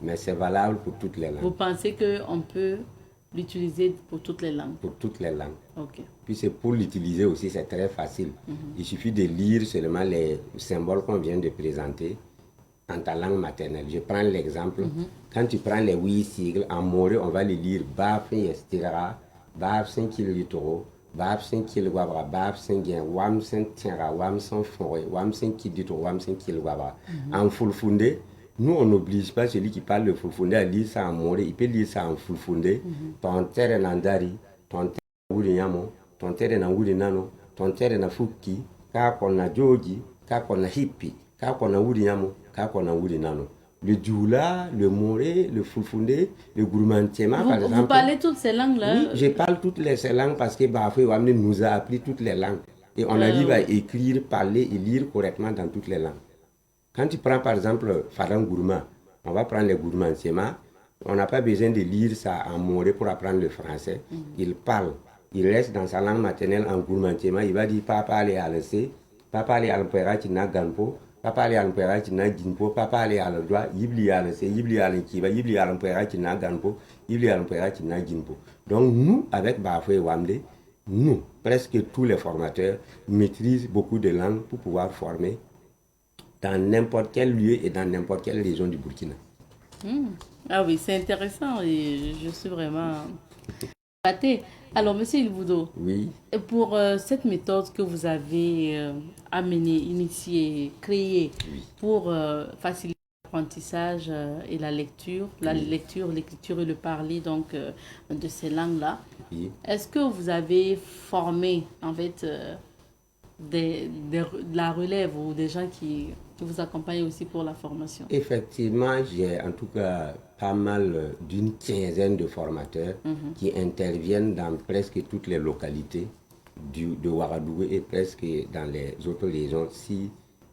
Mais c'est valable pour toutes les langues. Vous pensez qu'on peut l'utiliser pour toutes les langues? Pour toutes les langues. Ok. Puis c'est pour l'utiliser aussi, c'est très facile. Il suffit de lire seulement les symboles qu'on vient de présenter en ta langue maternelle. Je prends l'exemple. Quand tu prends les 8 sigles, en moré, on va les lire Bafin Yestira, Bafin Kilitoro, Bafin Kilwabra, Bafin Gien, Wamsen Tiara, Wamsen Foré, Wamsen Kiditoro, Wamsen Kilwabra. En fulfundé, nous, on n'oblige pas celui qui parle le fulfundé à lire ça en moré. Il peut lire ça en fulfundé. Ton terre nandari, ton terre Wurinyamo, ton terre na Wurinano, ton terre na Fuki, Kakona Joji, Kakona Hippi, Kakona Wurinyamo, Kakona Wurinano. Le Djoula, le Moré, le Fulfundé, le Gourmantema, par exemple. Vous parlez toutes ces langues-là? Oui, je parle toutes ces langues parce que Bafoué Wamne nous a appris toutes les langues. Et on arrive à écrire, parler et lire correctement dans toutes les langues. Quand tu prends par exemple Fadang Gourma, on va prendre le Gourmantema, on n'a pas besoin de lire ça en moré pour apprendre le français. Il parle, il reste dans sa langue maternelle en Gourmantema, il va dire papa allez à l'essai, papa allez à l'empéra qui n'a ganpo, papa allez à l'empéra qui n'a ginpo, papa allez à l'endroit, yibli à l'essai, yibli à l'enkiba, yibli à l'empéra qui n'a ganpo, yibli à l'empéra qui n'a ginpo. Donc nous, avec Bafoué Wamde, nous, presque tous les formateurs, maîtrisent beaucoup de langues pour pouvoir former dans n'importe quel lieu et dans n'importe quelle région du Burkina. Ah oui, c'est intéressant et je suis vraiment pâté. Alors, monsieur Ilboudo, oui. Pour cette méthode que vous avez amenée, initiée, créée pour faciliter l'apprentissage et la lecture, l'écriture et le parler donc, de ces langues-là, est-ce que vous avez formé en fait de la relève ou des gens qui vous accompagnent aussi pour la formation? Effectivement, j'ai en tout cas pas mal d'une quinzaine de formateurs qui interviennent dans presque toutes les localités de Ouagadougou et presque dans les autres régions si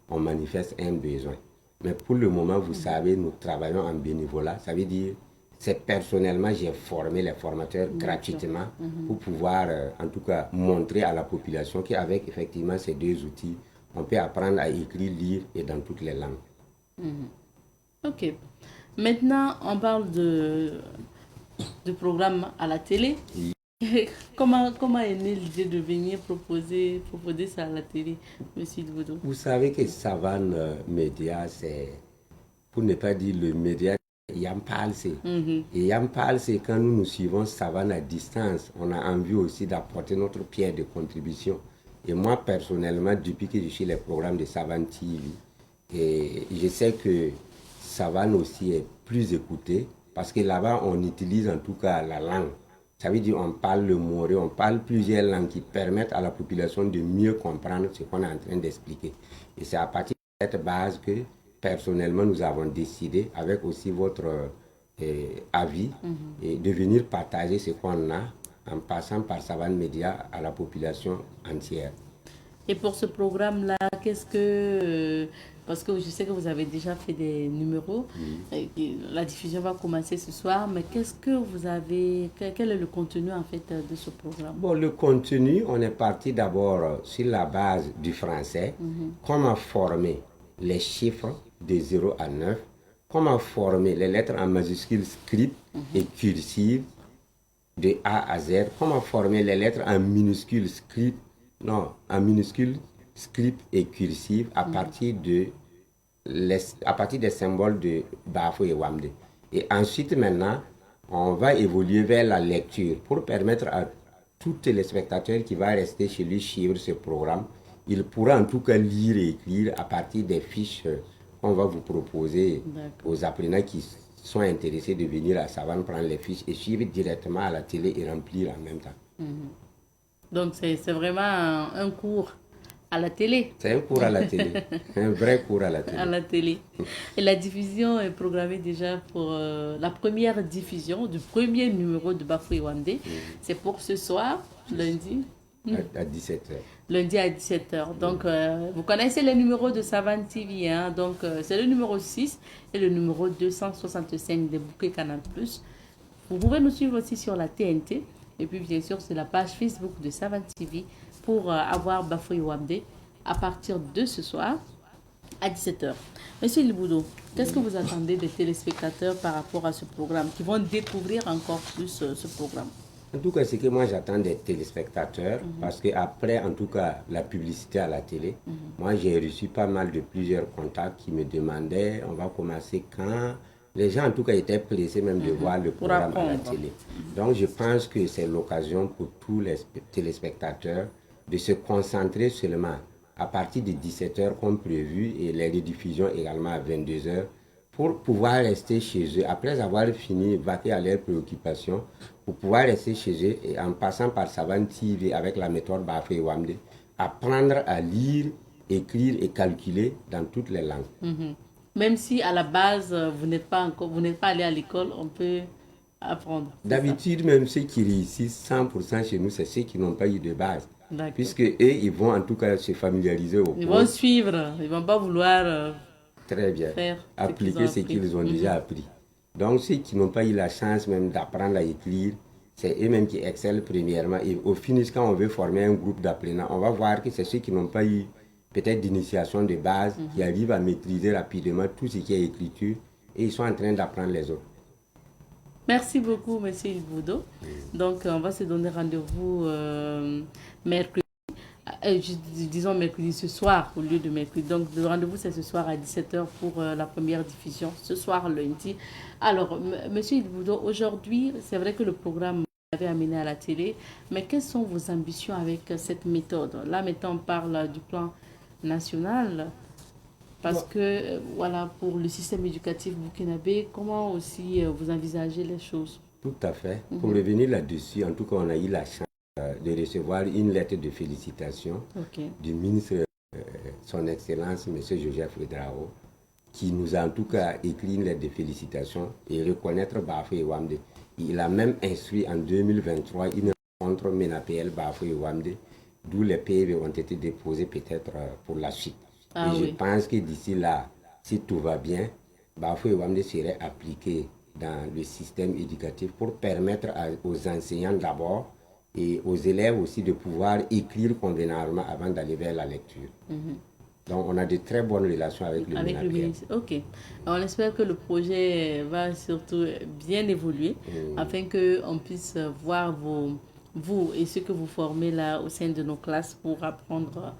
on manifeste un besoin. Mais pour le moment, vous savez, nous travaillons en bénévolat. Ça veut dire, c'est personnellement, j'ai formé les formateurs gratuitement pour pouvoir, en tout cas, montrer à la population qu'avec effectivement ces deux outils, on peut apprendre à écrire, lire et dans toutes les langues. Ok. Maintenant, on parle de programme à la télé. Comment est née l'idée de venir proposer ça à la télé, monsieur Ilboudo? Vous savez que Savane Média, c'est, pour ne pas dire le média, Yampalse. Et Yampalse, quand nous suivons Savane à distance, on a envie aussi d'apporter notre pierre de contribution. Et moi, personnellement, depuis que je suis les programmes de Savane TV, et je sais que Savane aussi est plus écouté Parce que là-bas, on utilise en tout cas la langue. Ça veut dire on parle le moré, on parle plusieurs langues qui permettent à la population de mieux comprendre ce qu'on est en train d'expliquer. Et c'est à partir de cette base que, personnellement, nous avons décidé, avec aussi votre avis, et de venir partager ce qu'on a en passant par Savane Média à la population entière. Et pour ce programme-là, qu'est-ce que... parce que je sais que vous avez déjà fait des numéros, la diffusion va commencer ce soir, mais qu'est-ce que vous avez... Quel est le contenu en fait de ce programme? Bon, le contenu, on est parti d'abord sur la base du français, comment former les chiffres de 0 à 9, comment former les lettres en majuscules script et cursive de A à Z, comment former les lettres en minuscules script, non, en minuscules script et cursive à partir des symboles de Bafou et Wamde. Et ensuite maintenant, on va évoluer vers la lecture pour permettre à tout téléspectateur qui va rester chez lui suivre ce programme, il pourra en tout cas lire et écrire à partir des fiches qu'on va vous proposer aux apprenants qui sont intéressés de venir à Savane prendre les fiches et suivre directement à la télé et remplir en même temps. Donc c'est vraiment un cours à la télé. C'est un cours à la télé, un vrai cours à la télé. À la télé. Et la diffusion est programmée déjà pour la première diffusion du premier numéro de Bafou et Wamde. C'est pour ce soir, lundi. À 17h. Lundi à 17h. Donc, vous connaissez les numéros de Savane TV. Hein? Donc, c'est le numéro 6 et le numéro 265 des bouquets Canal+. Vous pouvez nous suivre aussi sur la TNT. Et puis, bien sûr, c'est la page Facebook de Savane TV pour avoir Bafou et Wamde à partir de ce soir à 17h. Monsieur Ilboudo, qu'est-ce que vous attendez des téléspectateurs par rapport à ce programme, qui vont découvrir encore plus ce programme? En tout cas, ce que moi j'attends des téléspectateurs, parce qu'après, en tout cas, la publicité à la télé, moi j'ai reçu pas mal de plusieurs contacts qui me demandaient, on va commencer quand. Les gens en tout cas étaient pressés même de voir le programme à la télé. Donc je pense que c'est l'occasion pour tous les téléspectateurs de se concentrer seulement à partir de 17h comme prévu et les rediffusions également à 22h pour pouvoir rester chez eux après avoir fini, vaquer à leurs préoccupations, pour pouvoir rester chez eux et en passant par Savane TV avec la méthode Bafou et Wamde, apprendre à lire, écrire et calculer dans toutes les langues. Même si à la base vous n'êtes pas allé à l'école, on peut apprendre. D'habitude, même ceux qui réussissent 100% chez nous, c'est ceux qui n'ont pas eu de base. Puisque eux, ils vont en tout cas se familiariser au Ils vont suivre, ils ne vont pas vouloir très bien faire appliquer ce qu'ils ont déjà appris. Donc ceux qui n'ont pas eu la chance même d'apprendre à écrire, c'est eux-mêmes qui excellent premièrement. Et au finish, quand on veut former un groupe d'apprenants, on va voir que c'est ceux qui n'ont pas eu peut-être d'initiation de base, qui arrivent à maîtriser rapidement tout ce qui est écriture et ils sont en train d'apprendre les autres. Merci beaucoup, monsieur Ilboudo. Donc, on va se donner rendez-vous mercredi, disons mercredi ce soir au lieu de mercredi. Donc, le rendez-vous, c'est ce soir à 17h pour la première diffusion, ce soir lundi. Alors, monsieur Ilboudo, aujourd'hui, c'est vrai que le programme vous avez amené à la télé, mais quelles sont vos ambitions avec cette méthode? Là, maintenant, on parle du plan national. Parce que, voilà, pour le système éducatif burkinabé, comment aussi vous envisagez les choses? Tout à fait. Pour revenir là-dessus, en tout cas, on a eu la chance de recevoir une lettre de félicitations du ministre, son Excellence, M. Joseph Ouédraogo, qui nous a en tout cas écrit une lettre de félicitations et reconnaître Bafou et Wamde. Il a même instruit en 2023 une rencontre MENAPL Bafou et Wamde, d'où les PV ont été déposés peut-être pour la suite. Je pense que d'ici là, si tout va bien, Bafou et Wamde serait appliqué dans le système éducatif pour permettre aux enseignants d'abord et aux élèves aussi de pouvoir écrire convenablement avant d'aller vers la lecture. Donc on a de très bonnes relations avec le ministre. Ok. On espère que le projet va surtout bien évoluer afin qu'on puisse voir vous et ce que vous formez là au sein de nos classes pour apprendre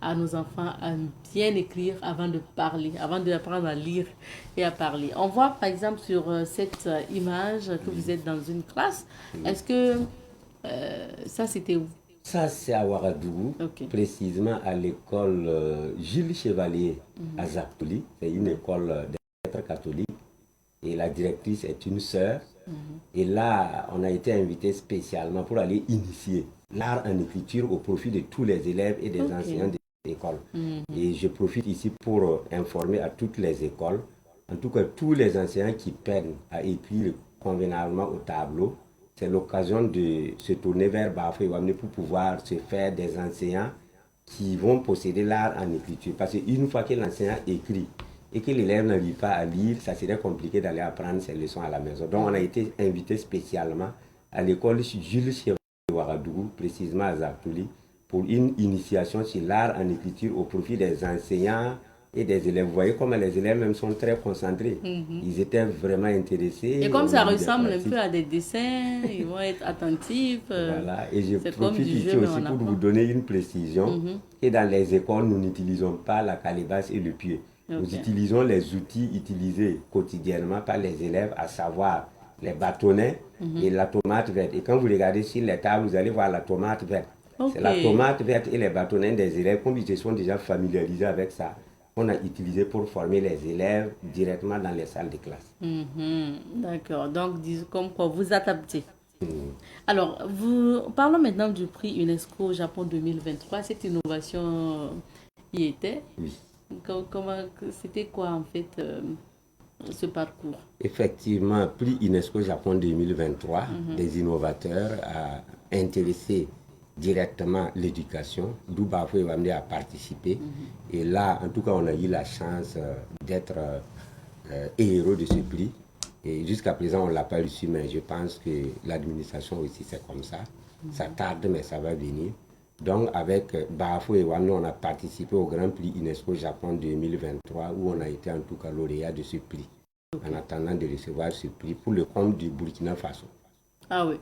à nos enfants à bien écrire avant de parler, avant d'apprendre à lire et à parler. On voit par exemple sur cette image que vous êtes dans une classe. Est-ce que ça c'était où? Ça c'est à Ouagadougou, précisément à l'école Gilles Chevalier à Zapoli. C'est une école des maîtres catholiques. et la directrice est une sœur. Et là, on a été invité spécialement pour aller initier l'art en écriture au profit de tous les élèves et des enseignants de l'école. Et je profite ici pour informer à toutes les écoles, en tout cas tous les enseignants qui peinent à écrire convenablement au tableau, c'est l'occasion de se tourner vers Bafoué Wamdé pour pouvoir se faire des enseignants qui vont posséder l'art en écriture. Parce qu'une fois que l'enseignant écrit et que l'élève n'arrive pas à lire, ça serait compliqué d'aller apprendre ses leçons à la maison. Donc on a été invité spécialement à l'école Jules Chevalier de Ouagadougou, précisément à Zartouli, pour une initiation sur l'art en écriture au profit des enseignants et des élèves. Vous voyez comme les élèves même sont très concentrés. Ils étaient vraiment intéressés. Et comme ça ressemble un peu à des dessins, ils vont être attentifs. Voilà, et je profite ici aussi pour vous donner une précision. Et dans les écoles, nous n'utilisons pas la calebasse et le pied. Nous utilisons les outils utilisés quotidiennement par les élèves, à savoir les bâtonnets et la tomate verte. Et quand vous regardez sur les tables, vous allez voir la tomate verte. C'est la tomate verte et les bâtonnets des élèves, comme ils se sont déjà familiarisés avec ça, on a utilisé pour former les élèves directement dans les salles de classe. D'accord, donc comme quoi vous adaptez. Alors, parlons maintenant du prix UNESCO Japon 2023. Cette innovation y était. Oui. C'était quoi en fait ce parcours? Effectivement, prix UNESCO Japon 2023, des innovateurs a intéressé directement l'éducation, d'où Bafoué Wamdé a participé. Et là, en tout cas, on a eu la chance d'être héros de ce prix. Et jusqu'à présent, on ne l'a pas reçu, mais je pense que l'administration aussi, c'est comme ça. Ça tarde, mais ça va venir. Donc, avec Bafoué Wamdé, on a participé au Grand Prix UNESCO Japon 2023, où on a été en tout cas lauréat de ce prix, en attendant de recevoir ce prix pour le compte du Burkina Faso. Ah oui.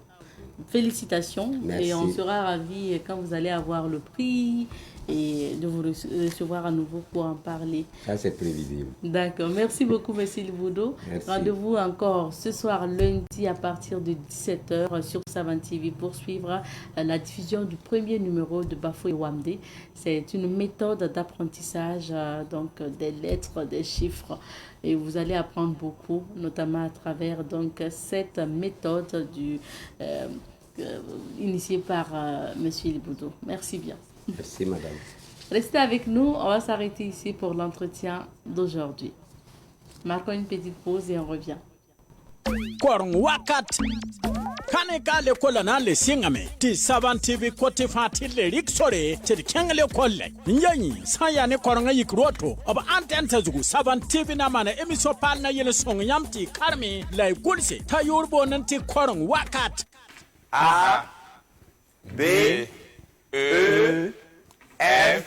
Félicitations. Merci. Et on sera ravis quand vous allez avoir le prix et de vous recevoir à nouveau pour en parler. Ça, c'est prévisible. D'accord. Merci beaucoup, M. Liboudot. Rendez-vous encore ce soir lundi à partir de 17h sur Savane TV pour suivre la diffusion du premier numéro de Bafoué Wamdé. C'est une méthode d'apprentissage donc des lettres, des chiffres. Et vous allez apprendre beaucoup, notamment à travers donc cette méthode initiée par M. Liboudot. Merci bien. Merci, madame. Restez avec nous, on va s'arrêter ici pour l'entretien d'aujourd'hui. Marquons une petite pause et on revient. Korong wakat kane ka le kola na le singame ti Savane TV côté fati le riksore ti kengale kolle nyanyi saya ne koronga yikroto oba antenne tazugu Savane TV na mana emission pal na yele song yamti karmi lay gulse ta yorbo nanti korong wakat A B E F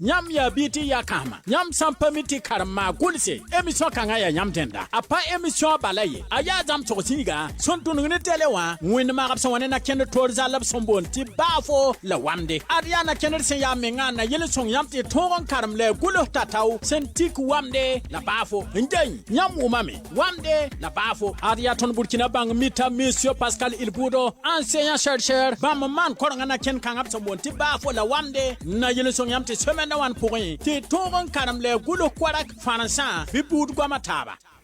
Nyam ya biti ya kama nyam sampamiti karma gulse emission kanga ya nyam tenda apa emission balaye aya jam toksinga son tunune telewa win ma gapsa wane na kende torza lab sombon ti bafo la wamde ariana kende sen ya menga na yele song yam ti togon karam le gulo tataw sentik wamde la bafo ndey nyam umame wamde la bafo aria ton burkina bang mita monsieur Pascal Ilbudo enseignant chercheur bam man koronga na ken kanga sombon ti bafo la wamde na yele song yam ti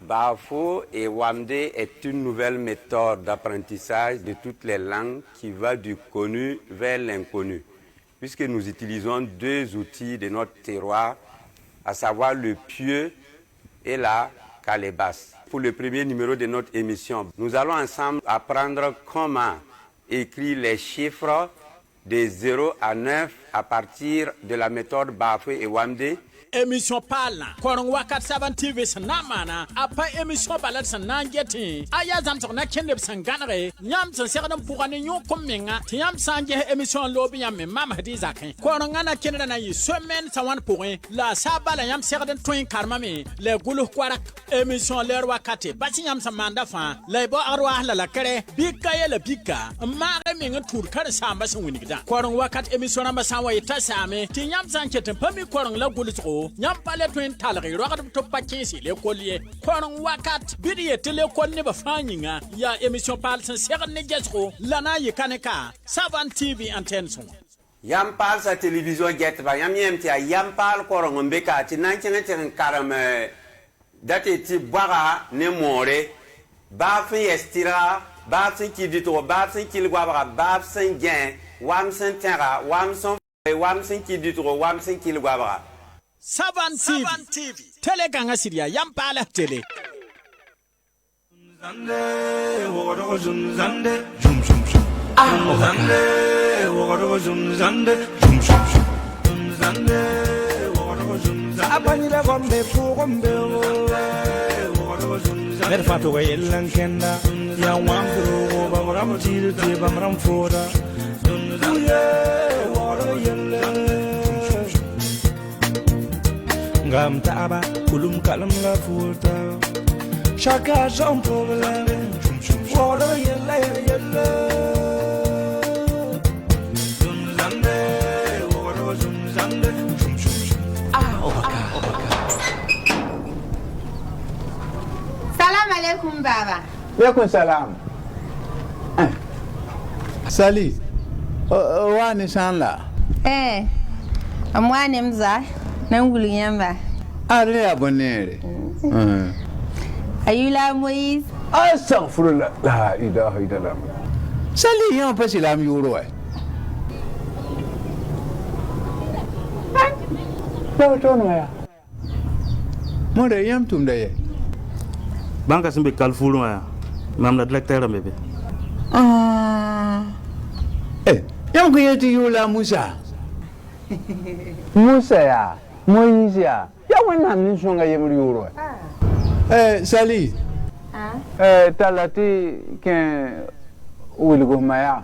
Bafo et Wamdé est une nouvelle méthode d'apprentissage de toutes les langues qui va du connu vers l'inconnu, puisque nous utilisons deux outils de notre terroir, à savoir le pieu et la calebasse. Pour le premier numéro de notre émission, nous allons ensemble apprendre comment écrire les chiffres de 0 à 9 à partir de la méthode Bafoué et Wamdé. Émission parla korong wakat Savane TV sanamana apa émission balad sanangeti aya zamto na kende sanganare nyam sansegadam pugane nyo komenga tiam sanje émission lobi yam mam hadiza kan korong na kende na yi semaine sawan pourrin la sabala yam segadan toin karmami le gulu kwarak émission ler wakate basi yam samanda fa lebo arwa la kare bikaye la bika mare menga tur kar samba san winigda korong wakat émission na sawa ita same tiam sanje tempami korong la gulu nyam pale twin talri rogat to pakisi le kollier korong wakat bidiye tele kolne ba fanyinga ya émission pal san segan ne gesro lana yikaneka Savane TV antenne son yam pal sa télévision get ba yam yemti yam pal korong mbeka ti nan chenga karam dateti bara ne more bafin estira bafin kidito bafin kilgwabra bafin gen wamsin tera wamsin kidito wamsin kilgwabra Savan TV tele ganga siria yampala tele Zande woro zum zande zum zum zum zande woro zum zande zum zum zum zande woro zum zande abani la gombe fu gombe woro zum zande mer fatu yelan kenda ya wamru babram tiru te bamram foda zunde woro yelan ngam taaba kulum kalam la futa chacun son problème. Woro yella yella. Zunzande, woro zunzande. Salam alaikum baba. Alaikum salam. Sali. Wani sanla. Amwani mza. Nangulu yamba. Are abonere. Ayula Moïse. Astaghfirullah. La ilaha illallah. Sali yan pas ilam yuro ai. Tono ya. More yam tum daye. Banka simbe kalfulu ya. Mam la directeur mbebe. Yam ko yeti yula Musa. Musa ya. Moïse ya. Ya wana min songa yemri yuro ai. Sali. Talati ken wilgo maya.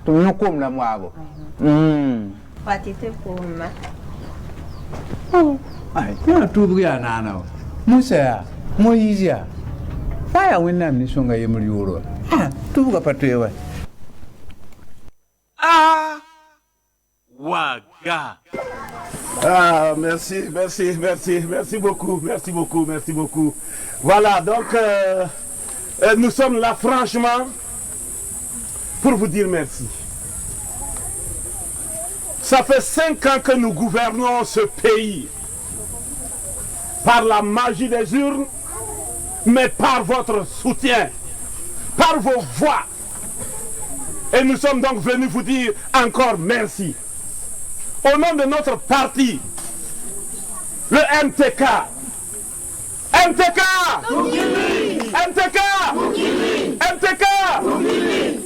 Tum nukum la mwago. Patite puma. Ai, ya tubu ya nana. Musa ya, Moïse ya. Faya wenna min songa yemri yuro. Tubu ka patwewa. Waga. Merci beaucoup. Voilà, donc nous sommes là franchement pour vous dire merci. Ça fait 5 ans que nous gouvernons ce pays par la magie des urnes, mais par votre soutien, par vos voix. Et nous sommes donc venus vous dire encore merci. Au nom de notre parti, le MTK. MTK! MTK! MTK!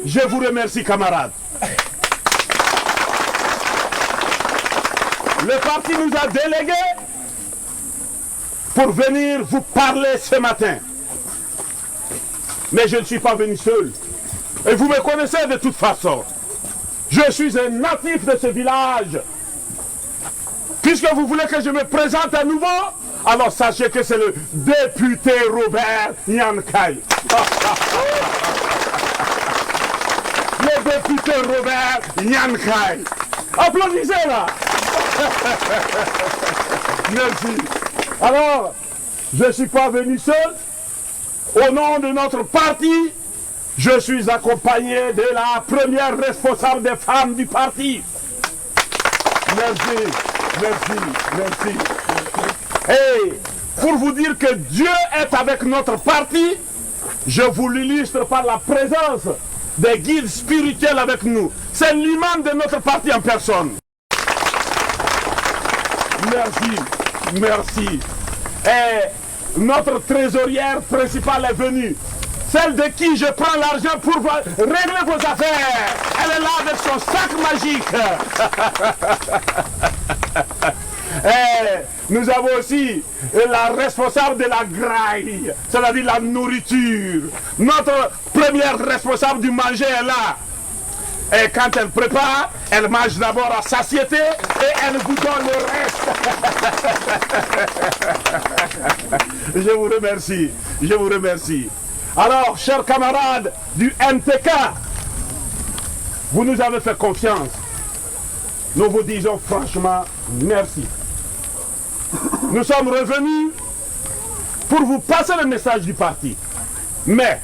Je vous remercie, camarades. Le parti nous a délégués pour venir vous parler ce matin. Mais je ne suis pas venu seul. Et vous me connaissez de toute façon. Je suis un natif de ce village. Puisque vous voulez que je me présente à nouveau, alors sachez que c'est le député Robert Nyankai. Le député Robert Nyankai. Applaudissez là. Merci. Alors, je ne suis pas venu seul. Au nom de notre parti, je suis accompagné de la première responsable des femmes du parti. Merci. Et pour vous dire que Dieu est avec notre parti, je vous l'illustre par la présence des guides spirituels avec nous. C'est l'imam de notre parti en personne. Merci. Et notre trésorière principale est venue. Celle de qui je prends l'argent pour régler vos affaires. Elle est là avec son sac magique. Et nous avons aussi la responsable de la graille, c'est-à-dire la nourriture. Notre première responsable du manger est là. Et quand elle prépare, elle mange d'abord à satiété et elle vous donne le reste. Je vous remercie. Alors, chers camarades du MTK, vous nous avez fait confiance. Nous vous disons franchement merci. Nous sommes revenus pour vous passer le message du parti. Mais,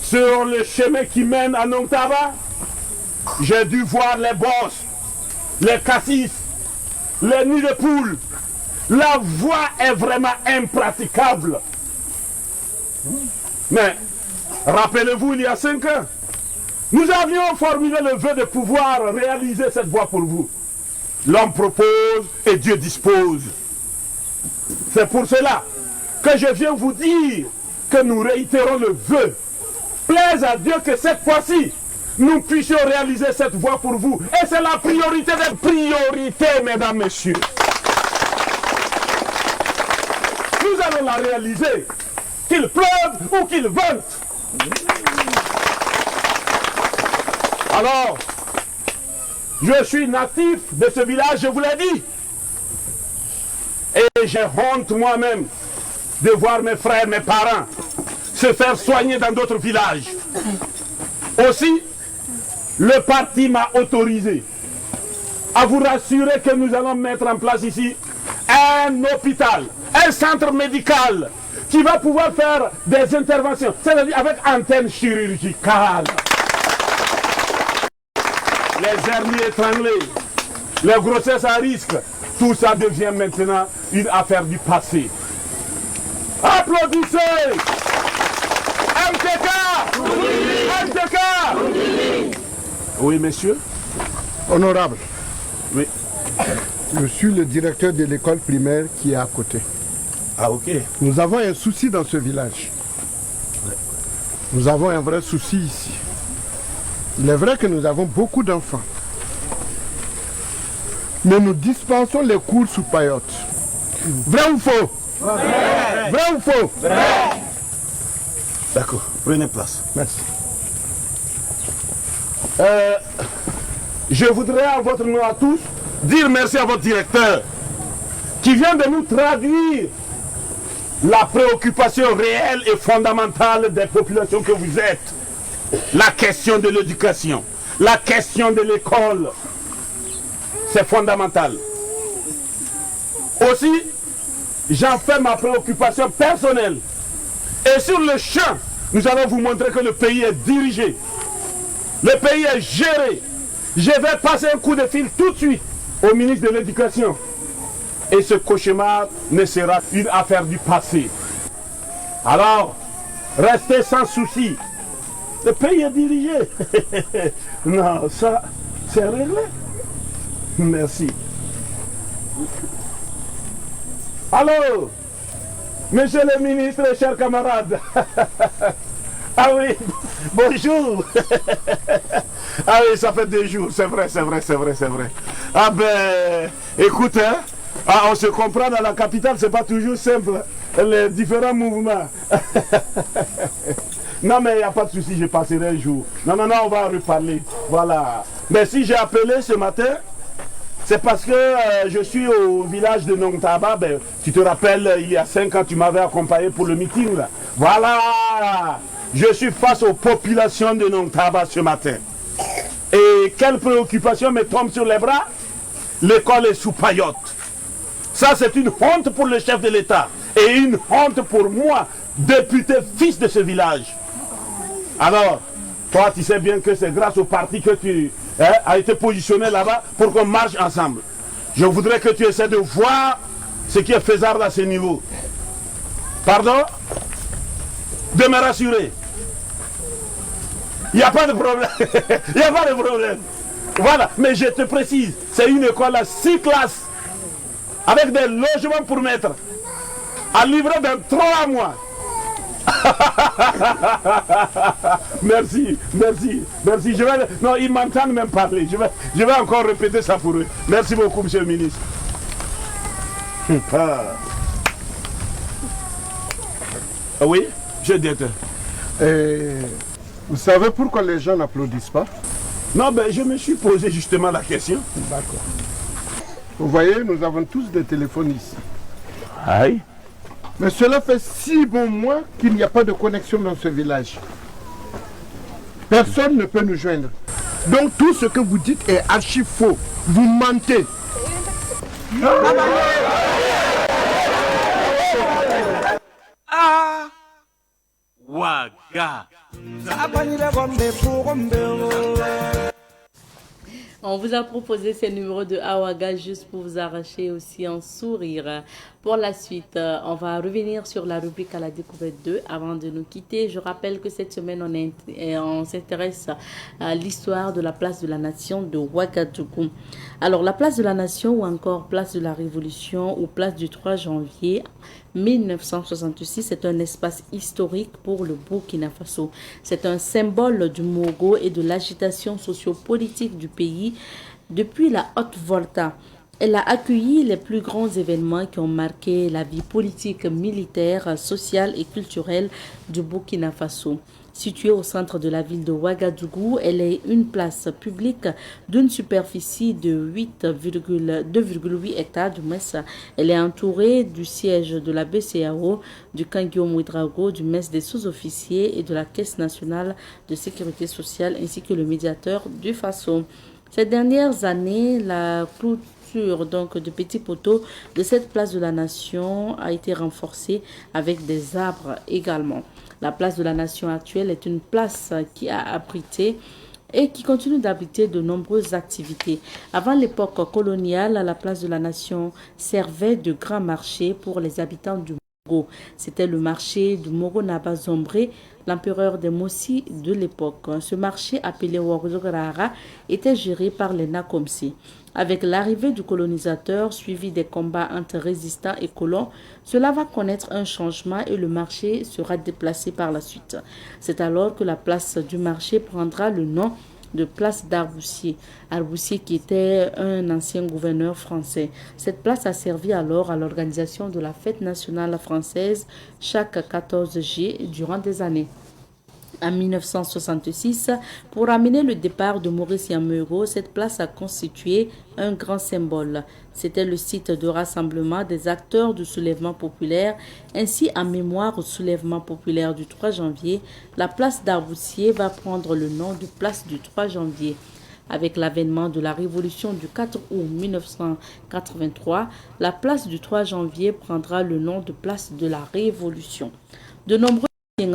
sur le chemin qui mène à Nontaba, j'ai dû voir les bosses, les cassis, les nids de poules, La voie est vraiment impraticable. Mais, rappelez-vous, il y a 5 ans, nous avions formulé le vœu de pouvoir réaliser cette voie pour vous. L'homme propose et Dieu dispose. C'est pour cela que je viens vous dire que nous réitérons le vœu. Plaise à Dieu que cette fois-ci, nous puissions réaliser cette voie pour vous. Et c'est la priorité des priorités, mesdames, messieurs. Nous allons la réaliser, qu'il pleuve ou qu'il vente. Alors, je suis natif de ce village, je vous l'ai dit. Et j'ai honte moi-même de voir mes frères, mes parents se faire soigner dans d'autres villages. Aussi, le parti m'a autorisé à vous rassurer que nous allons mettre en place ici un hôpital, un centre médical qui va pouvoir faire des interventions, c'est-à-dire avec antenne chirurgicale. Les hernies étranglées, les grossesses à risque, tout ça devient maintenant une affaire du passé. Applaudissez! MTK! MTK! Oui, monsieur? Honorable. Oui. Je suis le directeur de l'école primaire qui est à côté. Ah, ok. Nous avons un souci dans ce village. Nous avons un vrai souci ici. Il est vrai que nous avons beaucoup d'enfants. Mais nous dispensons les cours sous paillotte. Vrai ou faux? Vrai. Vrai ou faux? Vrai. D'accord, prenez place. Merci. Je voudrais, à votre nom à tous, dire merci à votre directeur qui vient de nous traduire la préoccupation réelle et fondamentale des populations que vous êtes. La question de l'éducation, la question de l'école, c'est fondamental. Aussi, j'en fais ma préoccupation personnelle. Et sur le champ, nous allons vous montrer que le pays est dirigé. Le pays est géré. Je vais passer un coup de fil tout de suite au ministre de l'Éducation. Et ce cauchemar ne sera une affaire du passé. Alors, restez sans souci. Le pays est dirigé. Non, ça, c'est réglé. Merci. Allô, monsieur le ministre, chers camarades. Ah oui, bonjour. Ah oui, ça fait 2 jours, c'est vrai, c'est vrai, c'est vrai, c'est vrai. Ah ben, écoute, hein, on se comprend dans la capitale, c'est pas toujours simple, les différents mouvements. Non mais il n'y a pas de souci, je passerai un jour. Non, non, non, on va en reparler. Voilà. Mais si j'ai appelé ce matin, c'est parce que je suis au village de Nongtaba. Ben, tu te rappelles, il y a 5 ans, tu m'avais accompagné pour le meeting là. Voilà. Je suis face aux populations de Nongtaba ce matin. Et quelle préoccupation me tombe sur les bras? L'école est sous paillotte. Ça, c'est une honte pour le chef de l'État. Et une honte pour moi, député fils de ce village. Alors, toi, tu sais bien que c'est grâce au parti que tu as été positionné là-bas pour qu'on marche ensemble. Je voudrais que tu essaies de voir ce qui est faisable à ce niveau. Pardon? De me rassurer. Il n'y a pas de problème. Il n'y a pas de problème. Voilà, mais je te précise, c'est une école à 6 classes, avec des logements pour mettre, à livrer dans 3 mois. Merci, merci, merci. Non, ils m'entendent même parler. Je vais encore répéter ça pour eux. Merci beaucoup, monsieur le ministre. Oui, je dis. Vous savez pourquoi les gens n'applaudissent pas? Non, ben je me suis posé justement la question. D'accord. Vous voyez, nous avons tous des téléphones ici. Aïe. Mais cela fait 6 bons mois qu'il n'y a pas de connexion dans ce village. Personne ne peut nous joindre. Donc tout ce que vous dites est archi faux. Vous mentez. Ah, Waga. On vous a proposé ces numéros de Awaga juste pour vous arracher aussi un sourire. Pour la suite, on va revenir sur la rubrique à la découverte 2 avant de nous quitter. Je rappelle que cette semaine, on s'intéresse à l'histoire de la place de la Nation de Ouagadougou. Alors, la place de la Nation ou encore place de la Révolution ou place du 3 janvier 1966, c'est un espace historique pour le Burkina Faso. C'est un symbole du Mogo et de l'agitation sociopolitique du pays depuis la Haute-Volta. Elle a accueilli les plus grands événements qui ont marqué la vie politique, militaire, sociale et culturelle du Burkina Faso. Située au centre de la ville de Ouagadougou, elle est une place publique d'une superficie de 2,8 hectares de messe. Elle est entourée du siège de la BCAO, du Kangyo Ouedraogo, du mess des sous-officiers et de la Caisse nationale de sécurité sociale ainsi que le médiateur du Faso. Ces dernières années, la clôture de petits poteaux de cette place de la Nation a été renforcée avec des arbres également. La place de la Nation actuelle est une place qui a abrité et qui continue d'abriter de nombreuses activités. Avant l'époque coloniale, la place de la Nation servait de grand marché pour les habitants du Mogo. C'était le marché du Mogo Naba Zombré, l'empereur des Mossi de l'époque. Ce marché, appelé Ouagadougou, était géré par les Nakomsi. Avec l'arrivée du colonisateur, suivi des combats entre résistants et colons, cela va connaître un changement et le marché sera déplacé par la suite. C'est alors que la place du marché prendra le nom de place d'Arboussier. Arboussier qui était un ancien gouverneur français. Cette place a servi alors à l'organisation de la fête nationale française chaque 14 juillet durant des années. En 1966, pour amener le départ de Maurice Yameuro, cette place a constitué un grand symbole. C'était le site de rassemblement des acteurs du soulèvement populaire. Ainsi, en mémoire au soulèvement populaire du 3 janvier, la place d'Arboussier va prendre le nom de place du 3 janvier. Avec l'avènement de la révolution du 4 août 1983, la place du 3 janvier prendra le nom de place de la Révolution. De nombreux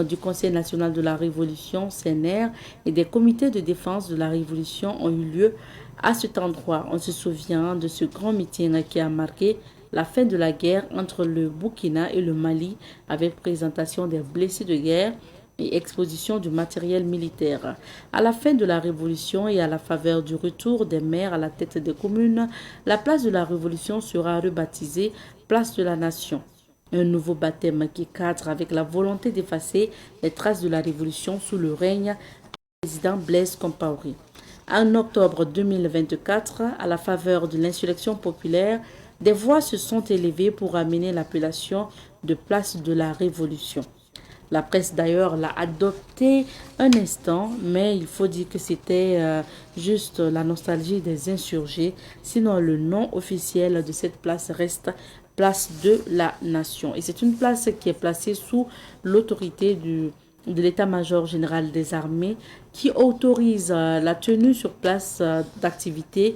du Conseil national de la Révolution, CNR, et des comités de défense de la Révolution ont eu lieu à cet endroit. On se souvient de ce grand meeting qui a marqué la fin de la guerre entre le Burkina et le Mali, avec présentation des blessés de guerre et exposition du matériel militaire. À la fin de la Révolution et à la faveur du retour des maires à la tête des communes, la place de la Révolution sera rebaptisée Place de la Nation. Un nouveau baptême qui cadre avec la volonté d'effacer les traces de la Révolution sous le règne du président Blaise Compaoré. En octobre 2024, à la faveur de l'insurrection populaire, des voix se sont élevées pour amener l'appellation de place de la Révolution. La presse d'ailleurs l'a adopté un instant, mais il faut dire que c'était juste la nostalgie des insurgés. Sinon, le nom officiel de cette place reste place de la Nation. Et c'est une place qui est placée sous l'autorité de l'état-major général des armées qui autorise la tenue sur place d'activités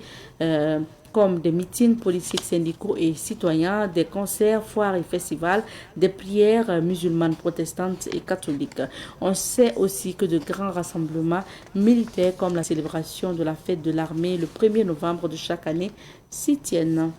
comme des meetings politiques, syndicaux et citoyens, des concerts, foires et festivals, des prières musulmanes, protestantes et catholiques. On sait aussi que de grands rassemblements militaires comme la célébration de la fête de l'armée le 1er novembre de chaque année s'y tiennent.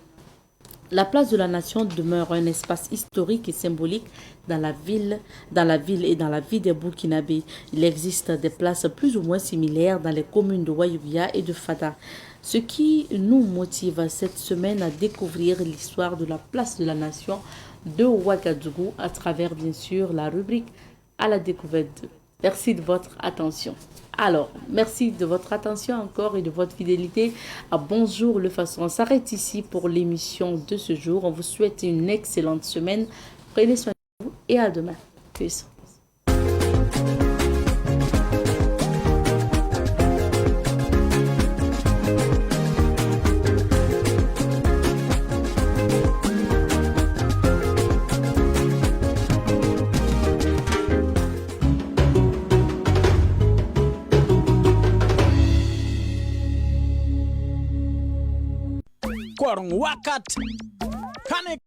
La place de la Nation demeure un espace historique et symbolique dans la ville et dans la vie des Burkinabés. Il existe des places plus ou moins similaires dans les communes de Ouayouia et de Fada. Ce qui nous motive cette semaine à découvrir l'histoire de la place de la Nation de Ouagadougou à travers bien sûr la rubrique à la découverte. Merci de votre attention. Alors, merci de votre attention encore et de votre fidélité à Bonjour le Faso. On s'arrête ici pour l'émission de ce jour. On vous souhaite une excellente semaine. Prenez soin de vous et à demain. Peace. Korong wakat kane